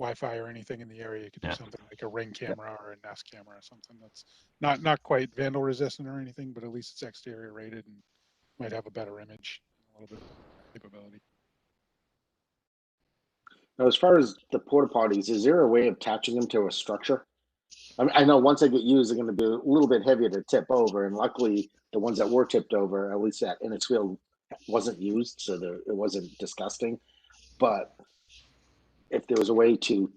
Wi-Fi or anything in the area, you could do something like a Ring camera or a Nest camera or something that's not quite vandal resistant or anything, but at least it's exterior rated and might have a better image, a little bit of capability. Now, as far as the porta potties, is there a way of attaching them to a structure? I mean, I know once they get used, they're going to be a little bit heavier to tip over, and luckily, the ones that were tipped over, at least that Innisfield, wasn't used, so it wasn't disgusting. But if there was a way to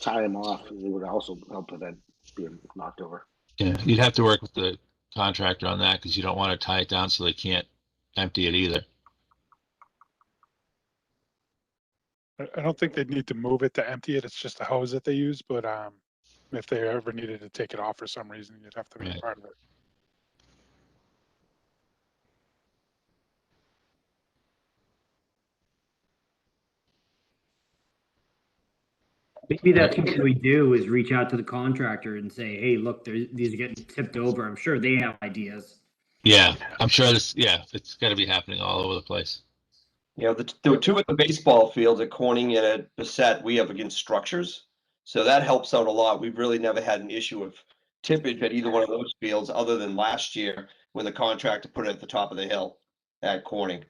tie them off, it would also help prevent being knocked over. Yeah, you'd have to work with the contractor on that because you don't want to tie it down so they can't empty it either. I don't think they'd need to move it to empty it. It's just a hose that they use, but if they ever needed to take it off for some reason, you'd have to be a part of it. Maybe that's what we do is reach out to the contractor and say, hey, look, these are getting tipped over. I'm sure they have ideas. Yeah, I'm sure it's got to be happening all over the place. The two at the baseball fields at Corning and at Bassett, we have against structures. So that helps out a lot. We've really never had an issue of tippage at either one of those fields other than last year when the contractor put it at the top of the hill at Corning.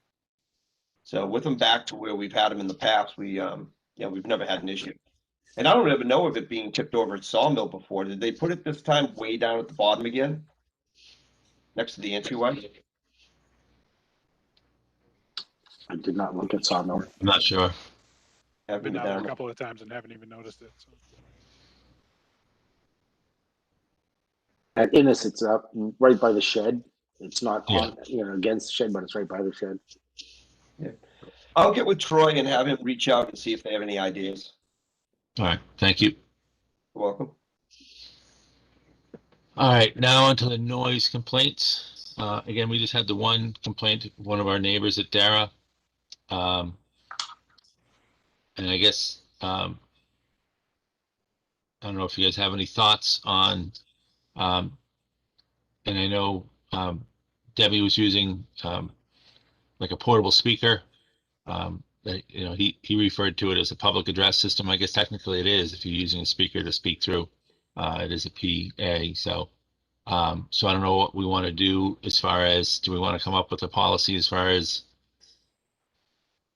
So with them back to where we've had them in the past, we've never had an issue. And I don't ever know of it being tipped over at Sawmill before. Did they put it this time way down at the bottom again? Next to the entryway? I did not look at Sawmill. I'm not sure. I've been down there a couple of times and haven't even noticed it. So. At Innis, it's up right by the shed. It's not Yeah. on, against the shed, but it's right by the shed. I'll get with Troy and have him reach out and see if they have any ideas. All right, thank you. You're welcome. All right, now onto the noise complaints. Again, we just had the one complaint, one of our neighbors at Dara. And I guess, I don't know if you guys have any thoughts on, and I know Debbie was using like a portable speaker. That, he referred to it as a public address system. I guess technically it is if you're using a speaker to speak through. It is a PA. So I don't know what we want to do as far as, do we want to come up with a policy as far as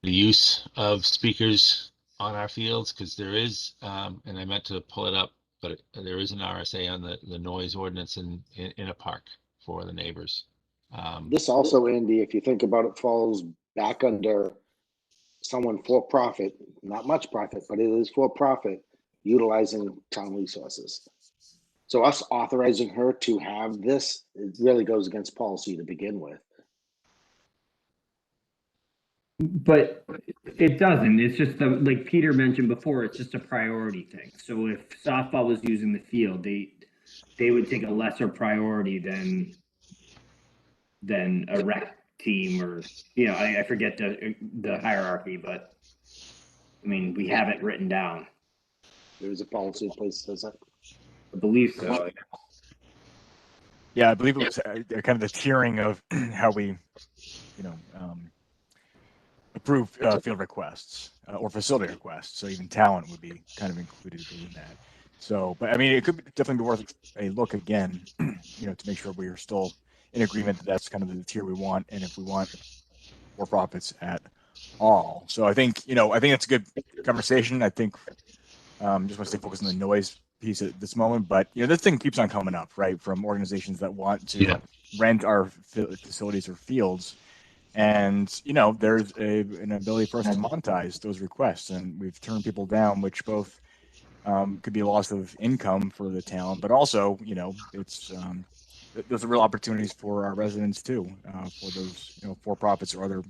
the use of speakers on our fields? Because there is, and I meant to pull it up, but there is an RSA on the noise ordinance in a park for the neighbors. This also, Andy, if you think about it, falls back under someone for profit, not much profit, but it is for profit, utilizing town resources. So us authorizing her to have this, it really goes against policy to begin with. But it doesn't. It's just like Peter mentioned before, it's just a priority thing. So if softball was using the field, they would take a lesser priority than a rec team, or I forget the hierarchy, but I mean, we have it written down. There is a policy in place that says that. I believe so. Yeah, I believe it was kind of the tiering of how we, approve field requests or facility requests. So even talent would be kind of included in that. So, but I mean, it could definitely be worth a look again, to make sure we are still in agreement that that's kind of the tier we want, and if we want more profits at all. So I think it's a good conversation. I think just want to stay focused on the noise piece at this moment, but this thing keeps on coming up, right, from organizations that want to rent our facilities or fields. And there's an ability for us to monetize those requests, and we've turned people down, which both could be a loss of income for the town, but also it's those are real opportunities for our residents too, for those for profits or other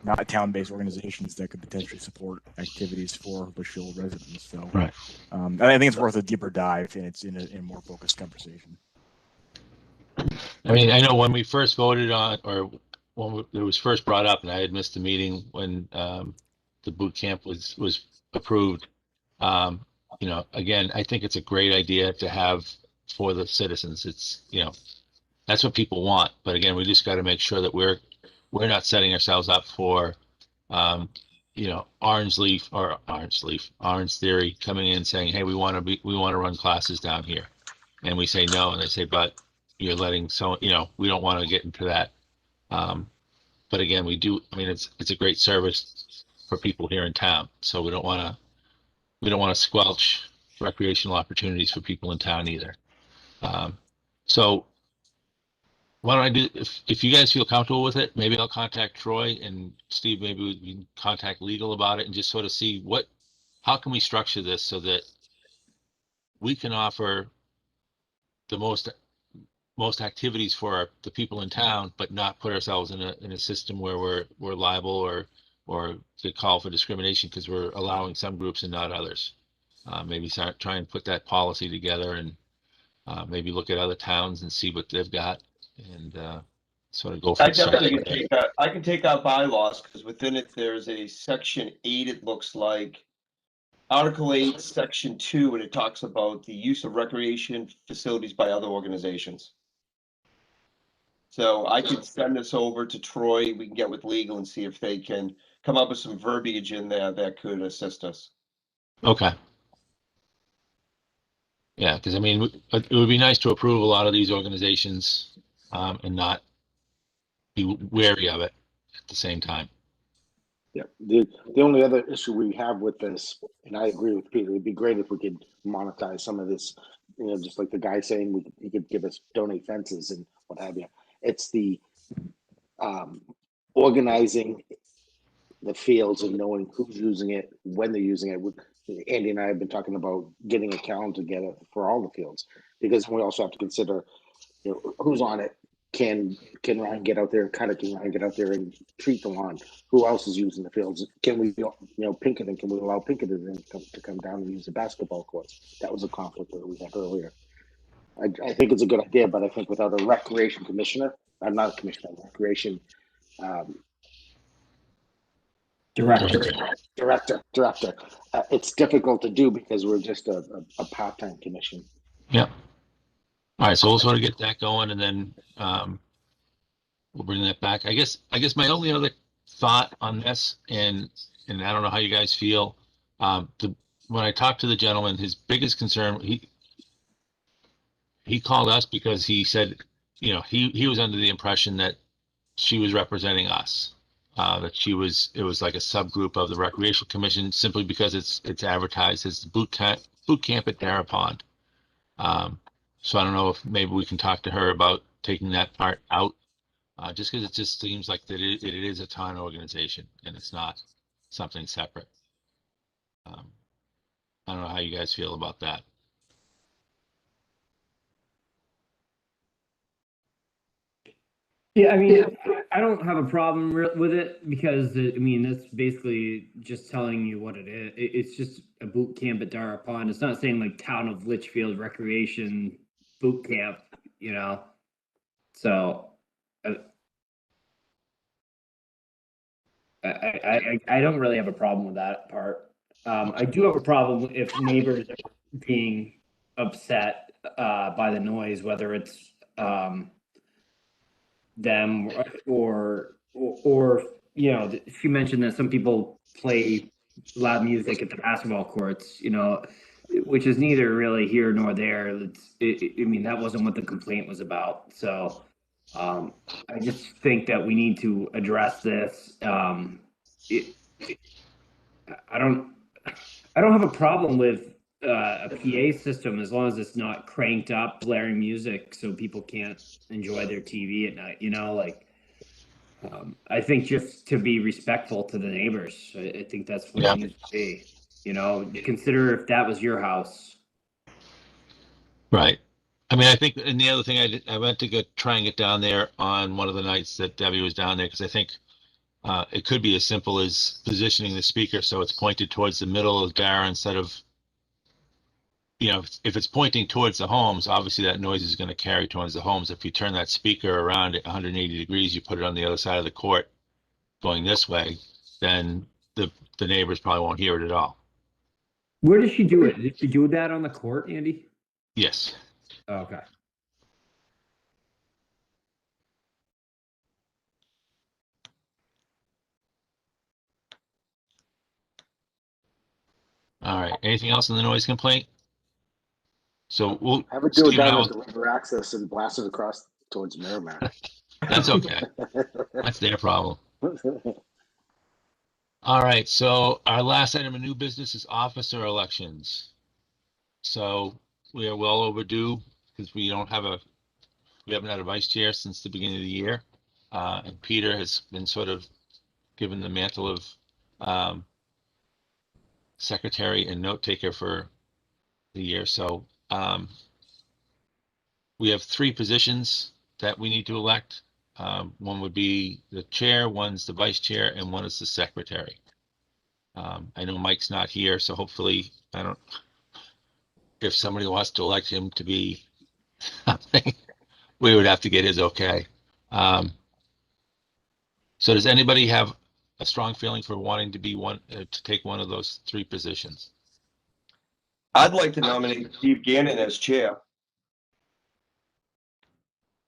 not town-based organizations that could potentially support activities for Litchfield residents. So right. I think it's worth a deeper dive, and it's in a more focused conversation. I mean, I know when we first voted on, or when it was first brought up, and I had missed the meeting when the boot camp was approved. Again, I think it's a great idea to have for the citizens. It's that's what people want. But again, we just got to make sure that we're not setting ourselves up for Orange Theory coming in saying, hey, we want to run classes down here, and we say no, and they say, but you're letting we don't want to get into that. But again, we do. I mean, it's a great service for people here in town, so we don't want to squelch recreational opportunities for people in town either. So why don't I do, if you guys feel comfortable with it, maybe I'll contact Troy, and Steve, maybe we can contact legal about it and just sort of see how can we structure this so that we can offer the most activities for the people in town, but not put ourselves in a system where we're liable or get call for discrimination because we're allowing some groups and not others. Maybe try and put that policy together, and maybe look at other towns and see what they've got, and sort of go from I definitely can take that. I can take our bylaws, because within it there's a section 8. It looks like Article 8, Section 2, and it talks about the use of recreation facilities by other organizations. So I could send this over to Troy. We can get with legal and see if they can come up with some verbiage in there that could assist us. Okay. Yeah, because I mean, it would be nice to approve a lot of these organizations and not be wary of it at the same time. Yeah, the only other issue we have with this, and I agree with Peter, it'd be great if we could monetize some of this, just like the guy saying he could give us, donate fences and what have you. It's the organizing the fields and knowing who's using it, when they're using it. Andy and I have been talking about getting a calendar together for all the fields, because we also have to consider who's on it can Ryan get out there, can Ryan get out there and treat the lawn? Who else is using the fields? Can we, Pinkerton, can we allow Pinkerton to come down and use the basketball courts? That was a conflict that we had earlier. I think it's a good idea, but I think without a recreation commissioner, I'm not a commissioner, recreation director. It's difficult to do because we're just a part-time commission. Yeah. All right, so we'll sort of get that going, and then we'll bring that back. I guess my only other thought on this, and I don't know how you guys feel. When I talked to the gentleman, his biggest concern, he called us because he said, he was under the impression that she was representing us, that it was like a subgroup of the Recreation Commission, simply because it's advertised as the boot camp at Dara Pond. So I don't know if maybe we can talk to her about taking that part out, just because it just seems like that it is a town organization and it's not something separate. I don't know how you guys feel about that. Yeah, I mean, I don't have a problem with it because that's basically just telling you what it is. It's just a boot camp at Dara Pond. It's not saying like Town of Litchfield Recreation Boot Camp, So I don't really have a problem with that part. I do have a problem if neighbors are being upset by the noise, whether it's them or she mentioned that some people play loud music at the basketball courts, which is neither really here nor there. That wasn't what the complaint was about. So I just think that we need to address this. I don't have a problem with a PA system as long as it's not cranked up, blaring music so people can't enjoy their TV at night. I think just to be respectful to the neighbors, I think that's what it needs to be. Consider if that was your house. Right. I think, and the other thing I went to try and get down there on one of the nights that Debbie was down there, because I think it could be as simple as positioning the speaker so it's pointed towards the middle of Dara instead of, if it's pointing towards the homes, obviously that noise is going to carry towards the homes. If you turn that speaker around at 180 degrees, you put it on the other side of the court going this way, then the neighbors probably won't hear it at all. Where did she do it? Did she do that on the court, Andy? Yes. Oh, okay. All right. Anything else in the noise complaint? So we'll have it do it down at the river access and blast it across towards Merrimack. That's okay. That's their problem. All right. So our last item of new business is officer elections. So we are well overdue because we haven't had a vice chair since the beginning of the year. And Peter has been sort of given the mantle of secretary and note taker for the year. So we have 3 positions that we need to elect. One would be the chair, one's the vice chair, and one is the secretary. I know Mike's not here, so hopefully, if somebody wants to elect him to be something, we would have to get his okay. So does anybody have a strong feeling for wanting to be to take one of those 3 positions? I'd like to nominate Steve Gannon as chair.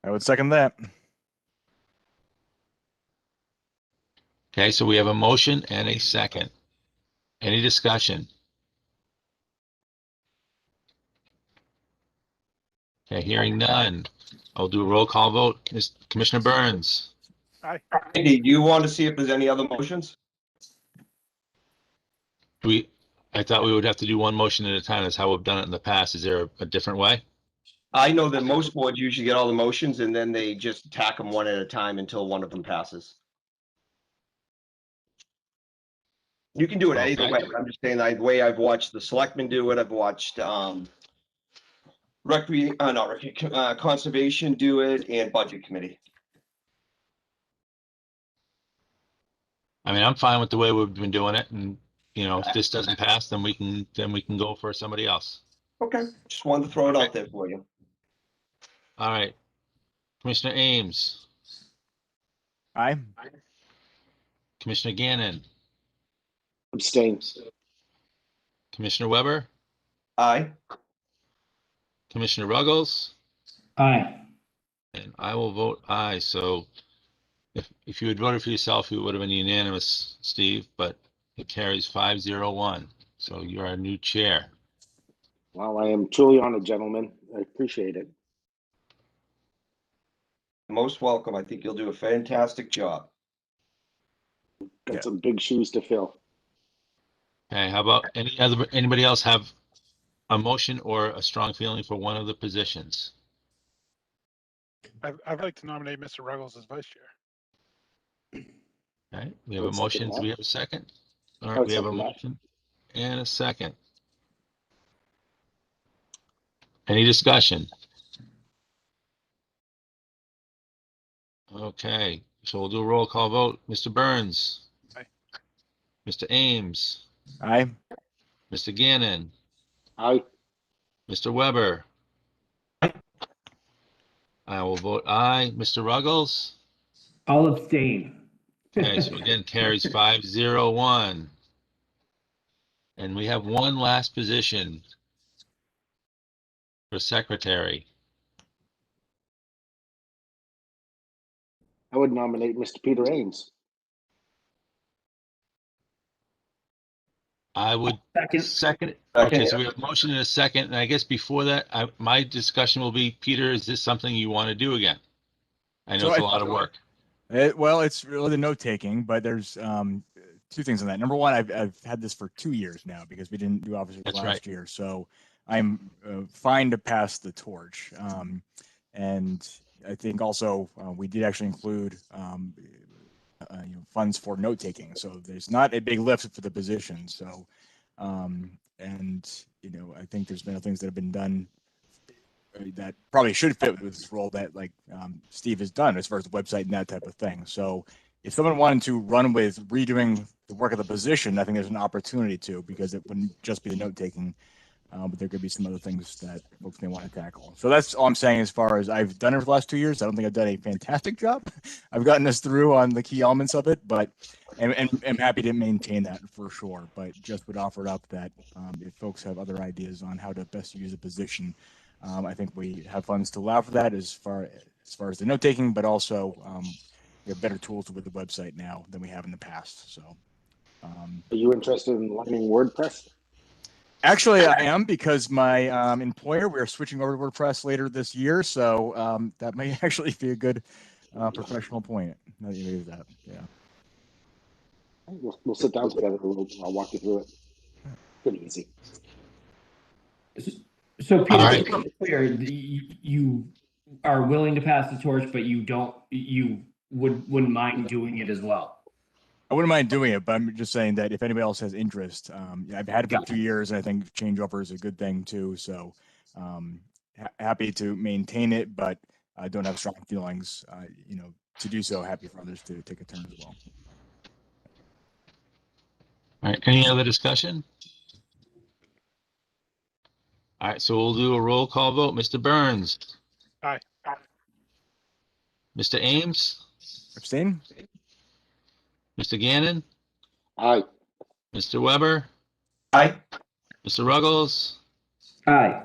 I would second that. Okay, so we have a motion and a second. Any discussion? Okay, hearing none. I'll do a roll call vote. Commissioner Burns. Aye. Andy, do you want to see if there's any other motions? I thought we would have to do one motion at a time. That's how we've done it in the past. Is there a different way? I know that most boards usually get all the motions and then they just tack them one at a time until one of them passes. You can do it either way. I'm just saying the way I've watched the selectmen do it. I've watched Conservation do it and Budget Committee. I mean, I'm fine with the way we've been doing it, and if this doesn't pass, then we can go for somebody else. Okay. Just wanted to throw it out there for you. All right, Commissioner Ames, Aye. Commissioner Gannon, Abstain. Commissioner Weber, Aye. Commissioner Ruggles, Aye. and I will vote aye. So if you had voted for yourself, it would have been unanimous, Steve, but it carries 5-0-1. So you're our new chair. Well, I am truly honored, gentlemen. I appreciate it. Most welcome. I think you'll do a fantastic job. Got some big shoes to fill. Okay, how about anybody else have a motion or a strong feeling for one of the positions? I'd like to nominate Mr. Ruggles as vice chair. Okay, we have a motion. Do we have a second? All right, would we have a second that. motion and a second. Any discussion? Okay, so we'll do a roll call vote. Mr. Burns. Aye. Mr. Ames. Aye. Mr. Gannon. Aye. Mr. Weber. I will vote aye. Mr. Ruggles. I'll abstain. Okay, so again, carries 5-0-1. And we have one last position for secretary. I would nominate Mr. Peter Ames. I would second it. Second. Okay, so we have a motion and a second, and I guess before that, my discussion will be, Peter, is this something you want to do again? I know So it's a lot of work. Well, it's really the note taking, but there's two things on that. Number one, I've had this for 2 years now because we didn't do officers That's last right. year, so I'm fine to pass the torch. And I think also we did actually include funds for note taking, so there's not a big lift for the position. So, and I think there's been other things that have been done that probably should fit with this role that Steve has done as far as the website and that type of thing. So if someone wanted to run with redoing the work of the position, I think there's an opportunity to, because it wouldn't just be the note taking, but there could be some other things that folks may want to tackle. So that's all I'm saying as far as I've done it for the last 2 years. I don't think I've done a fantastic job. I've gotten us through on the key elements of it, but and I'm happy to maintain that for sure. But just would offer it up that if folks have other ideas on how to best use a position, I think we have funds to allow for that as far as the note taking, but also we have better tools with the website now than we have in the past. So, Are you interested in learning WordPress? actually, I am, because my employer, we're switching over to WordPress later this year, so that may actually be a good professional point. Now that you raise that, yeah. We'll sit down together. I'll walk you through it. Pretty easy. So Peter, All right. just to be clear, you are willing to pass the torch, but you wouldn't mind doing it as well. I wouldn't mind doing it, but I'm just saying that if anybody else has interest, I've had it for 2 years, and I think changeover is a good thing too. So happy to maintain it, but I don't have strong feelings, to do so. Happy for others to take a turn as well. All right, any other discussion? All right, so we'll do a roll call vote. Mr. Burns. Aye. Mr. Ames. Abstain? Mr. Gannon. Aye. Mr. Weber. Aye. Mr. Ruggles. Aye.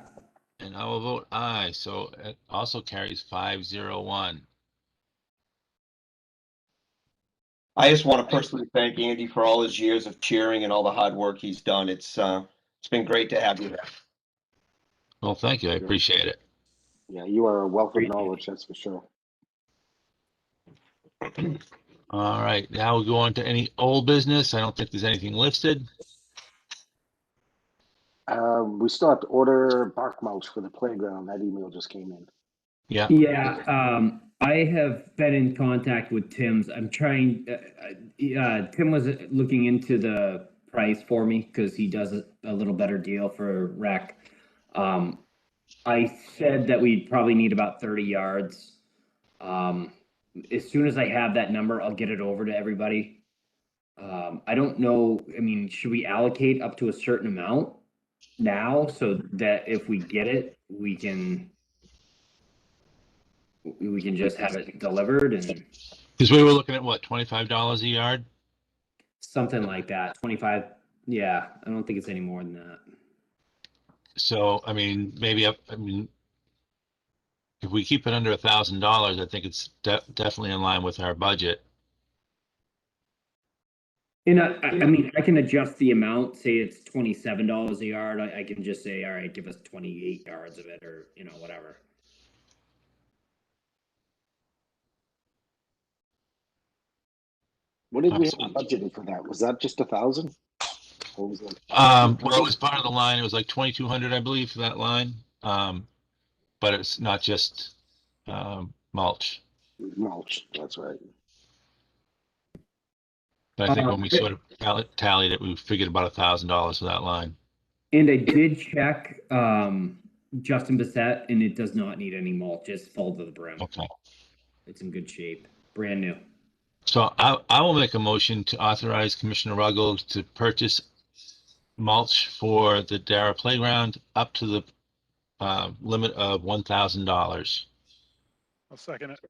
And I will vote aye. So it also carries 5-0-1. I just want to personally thank Andy for all his years of cheering and all the hard work he's done. It's been great to have you there. Well, thank you. I appreciate it. Yeah, you are a wealth of knowledge, that's for sure. All right, now we'll go on to any old business. I don't think there's anything listed. We still have to order bark mulch for the playground. That email just came in. Yeah. Yeah, I have been in contact with Tim's. I'm trying, Tim was looking into the price for me because he does a little better deal for rec. I said that we'd probably need about 30 yards. As soon as I have that number, I'll get it over to everybody. I don't know, I mean, should we allocate up to a certain amount now so that if we get it, we can just have it delivered and Because we were looking at what, $25 a yard? something like that. 25. Yeah, I don't think it's any more than that. So, I mean, maybe up, I mean, if we keep it under $1,000, I think it's definitely in line with our budget. And I mean, I can adjust the amount, say it's $27 a yard. I can just say, all right, give us 28 yards of it, or, you know, whatever. What did we have budgeted for that? Was that just 1,000? What was it? Well, it was part of the line. It was like 2,200, I believe, for that line. But it's not just mulch. Mulch, that's right. But I think when we sort of tallied it, we figured about $1,000 for that line. And I did check Justin Bissett, and it does not need any mulch. It's full to the brim. Okay. It's in good shape, brand new. So I will make a motion to authorize Commissioner Ruggles to purchase mulch for the Dara Playground up to the limit of $1,000. I'll second it.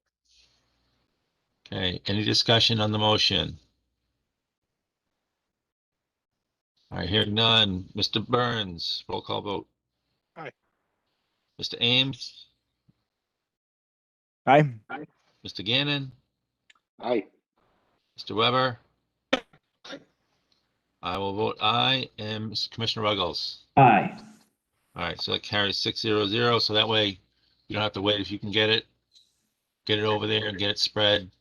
Okay, any discussion on the motion? All right, hearing none. Mr. Burns, roll call vote. Aye. Mr. Ames, Aye. Mr. Gannon, Aye. Mr. Weber. I will vote aye, and Commissioner Ruggles. Aye. All right, so that carries 6-0-0. So that way you don't have to wait. If you can get it over there and get it spread,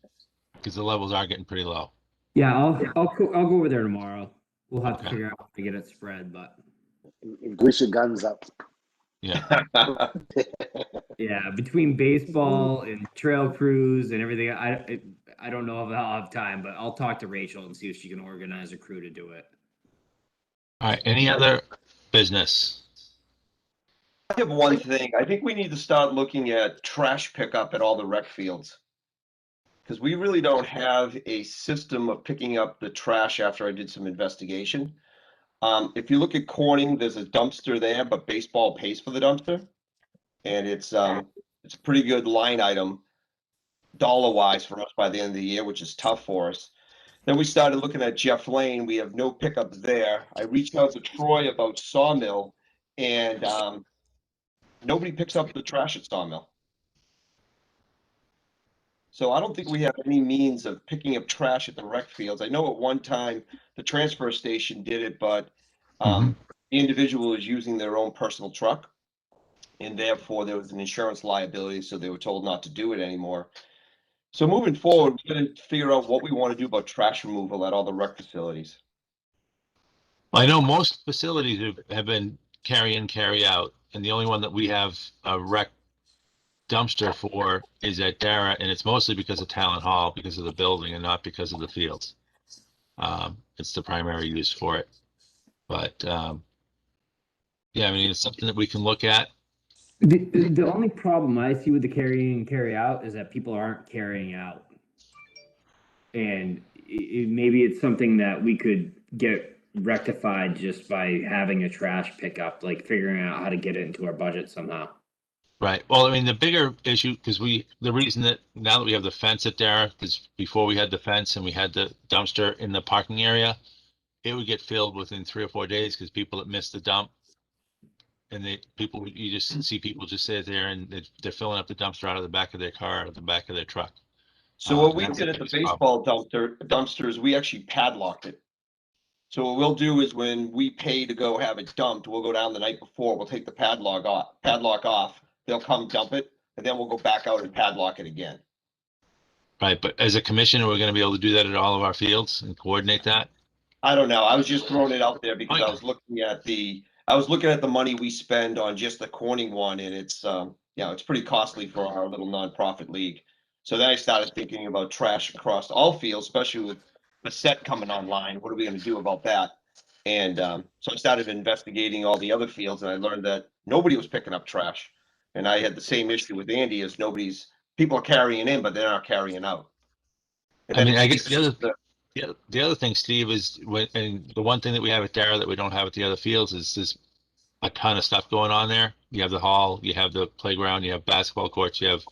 because the levels are getting pretty low. Yeah, I'll go over there tomorrow. We'll have to Okay. figure out how to get it spread, but Grease your guns up. Yeah. yeah, between baseball and trail crews and everything, I don't know if I'll have time, but I'll talk to Rachel and see if she can organize a crew to do it. All right, any other business? I have one thing. I think we need to start looking at trash pickup at all the rec fields. Because we really don't have a system of picking up the trash after I did some investigation. If you look at Corning, there's a dumpster there, but baseball pays for the dumpster. And it's a pretty good line item dollar-wise for us by the end of the year, which is tough for us. Then we started looking at Jeff Lane. We have no pickups there. I reached out to Troy about Sawmill, and nobody picks up the trash at Sawmill. So I don't think we have any means of picking up trash at the rec fields. I know at one time the transfer station did it, but the individual is using their own personal truck, and therefore there was an insurance liability, so they were told not to do it anymore. So moving forward, we're going to figure out what we want to do about trash removal at all the rec facilities. I know most facilities have been carry in, carry out, and the only one that we have a rec dumpster for is at Dara, and it's mostly because of Talent Hall, because of the building, and not because of the fields. It's the primary use for it. But yeah, I mean, it's something that we can look at. The only problem I see with the carry in, carry out is that people aren't carrying out. And maybe it's something that we could get rectified just by having a trash pickup, like figuring out how to get it into our budget somehow. Right. Well, I mean, the bigger issue, because the reason that now that we have the fence at Dara, because before we had the fence and we had the dumpster in the parking area, it would get filled within 3 or 4 days because people that missed the dump, and you just see people just sit there and they're filling up the dumpster out of the back of their car, out of the back of their truck. So what we did at the baseball dumpster is we actually padlocked it. So what we'll do is when we pay to go have it dumped, we'll go down the night before, we'll take the padlock off, they'll come dump it, and then we'll go back out and padlock it again. Right, but as a commissioner, we're going to be able to do that at all of our fields and coordinate that? I don't know. I was just throwing it out there because I was looking at the money we spend on just the Corning one, and it's it's pretty costly for our little nonprofit league. So then I started thinking about trash across all fields, especially with the set coming online. What are we going to do about that? And so I started investigating all the other fields, and I learned that nobody was picking up trash. And I had the same issue with Andy, as people are carrying in, but they're not carrying out. And I then mean, I it's guess the other thing, Steve, is and the one thing that we have at Dara that we don't have at the other fields is there's a ton of stuff going on there. You have the hall, you have the playground, you have basketball courts, you have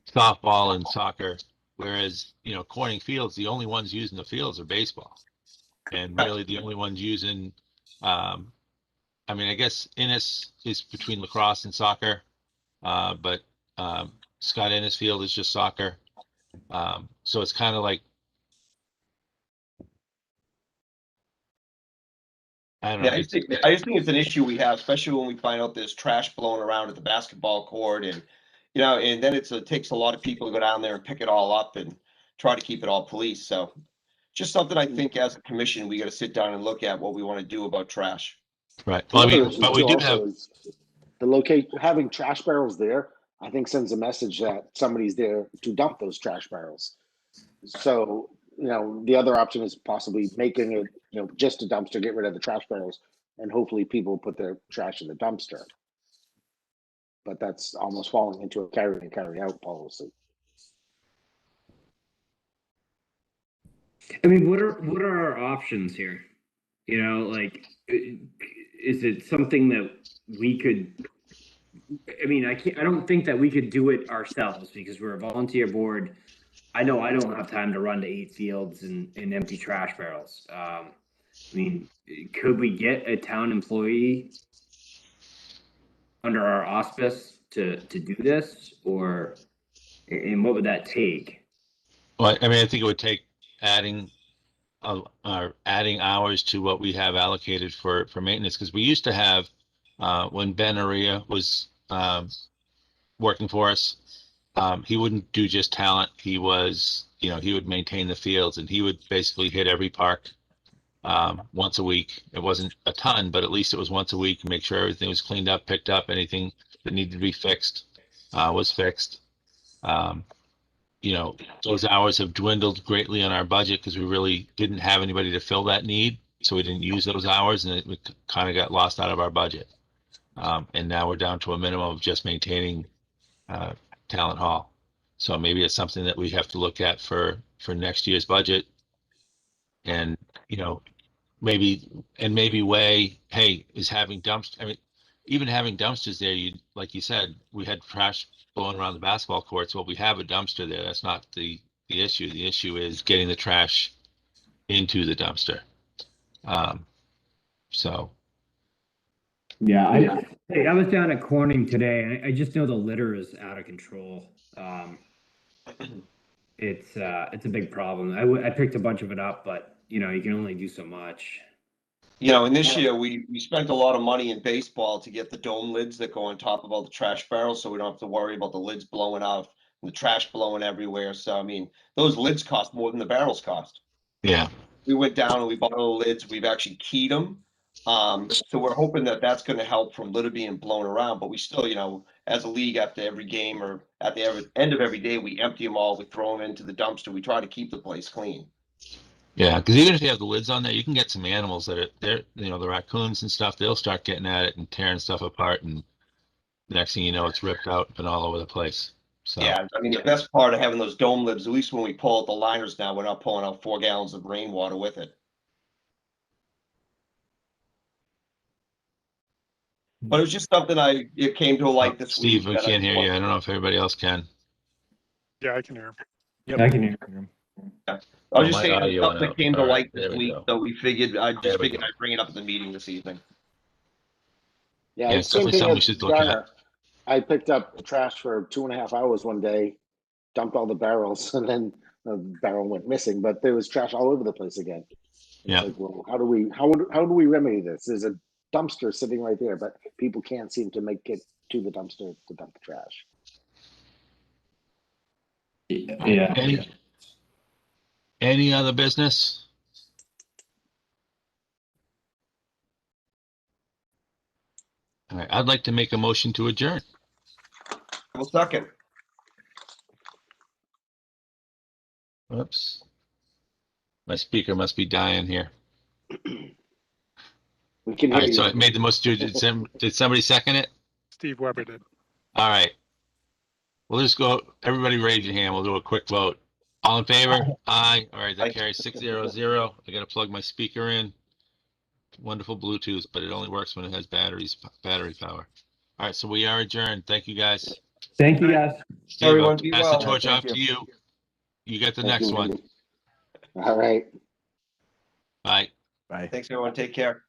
softball and soccer. Whereas, Corning Fields, the only ones using the fields are baseball. And really the only ones using, I mean, I guess Innis is between lacrosse and soccer, but Scott Innis Field is just soccer. So it's kind of like, I don't know. Yeah, I just think it's an issue we have, especially when we find out there's trash blowing around at the basketball court, and and then it takes a lot of people to go down there and pick it all up and try to keep it all policed. So, just something I think as a commission we got to sit down and look at what we want to do about trash. Right. Well, Another I mean, issue but we too do also have. is having trash barrels there, I think sends a message that somebody's there to dump those trash barrels. So, the other option is possibly making it, just a dumpster, get rid of the trash barrels, and hopefully people put their trash in the dumpster. But that's almost falling into a carry in, carry out policy. I mean, what are our options here? Is it something that we could? I mean, I don't think that we could do it ourselves because we're a volunteer board. I know I don't have time to run to 8 fields and empty trash barrels. I mean, could we get a town employee under our auspice to do this, and what would that take? Well, I mean, I think it would take adding hours to what we have allocated for maintenance, because we used to have when Ben Aria was working for us, he wouldn't do just talent. He would maintain the fields, and he would basically hit every park once a week. It wasn't a ton, but at least it was once a week, and make sure everything was cleaned up, picked up, anything that needed to be fixed was fixed. Um, those hours have dwindled greatly on our budget because we really didn't have anybody to fill that need. So we didn't use those hours, and it kind of got lost out of our budget. And now we're down to a minimum of just maintaining Talent Hall. So maybe it's something that we have to look at for next year's budget. And, maybe weigh, hey, is having dumpsters, I mean, even having dumpsters there, like you said, we had trash blowing around the basketball courts. Well, we have a dumpster there. That's not the issue. The issue is getting the trash into the dumpster. So. Yeah, I was down at Corning today, and I just know the litter is out of control. It's a big problem. I picked a bunch of it up, but you can only do so much. And this year we spent a lot of money in baseball to get the dome lids that go on top of all the trash barrels, so we don't have to worry about the lids blowing off and the trash blowing everywhere. So I mean, those lids cost more than the barrels cost. Yeah. We went down and we bought the lids. We've actually keyed them. So we're hoping that that's going to help from litter being blown around. But we still, as a league, after every game or at the end of every day, we empty them all. We throw them into the dumpster. We try to keep the place clean. Yeah, because even if you have the lids on there, you can get some animals that are there. The raccoons and stuff. They'll start getting at it and tearing stuff apart, and the next thing you know, it's ripped out and all over the place. So yeah, I mean, the best part of having those dome lids, at least when we pull out the liners now, we're not pulling out 4 gallons of rainwater with it. But it was just something it came to a light this Steve, week. we can't hear you. I don't know if everybody else can. Yeah, I can hear him. Yep. I can hear him. Yeah. I was just my saying audio something went that came to out. All light right, this there we week, go. so we figured I'd There we bring it up at the meeting this evening. Yeah, Yeah, it's it's same definitely thing something we at should look at. Dara. I picked up trash for 2.5 hours one day, dumped all the barrels, and then the barrel went missing. But there was trash all over the place again. It's Yeah. like, well, how do we remedy this? There's a dumpster sitting right there, but people can't seem to make it to the dumpster to dump the trash. Yeah. Any other business? All right, I'd like to make a motion to adjourn. Well, second. Whoops. My speaker must be dying here. We can All hear right, so I you. made the most. Did somebody second it? Steve Weber did. All right. We'll just go. Everybody raise your hand. We'll do a quick vote. All in favor? Aye. All right, that Aye. carries 600. I got to plug my speaker in. Wonderful Bluetooth, but it only works when it has battery power. All right, so we are adjourned. Thank you, guys. Thank you, guys. Steve, Everyone, I'll be pass well. the torch Thank off to you. You get the Thank next you, one. Randy. All right. Bye. Bye. Thanks, everyone. Take care.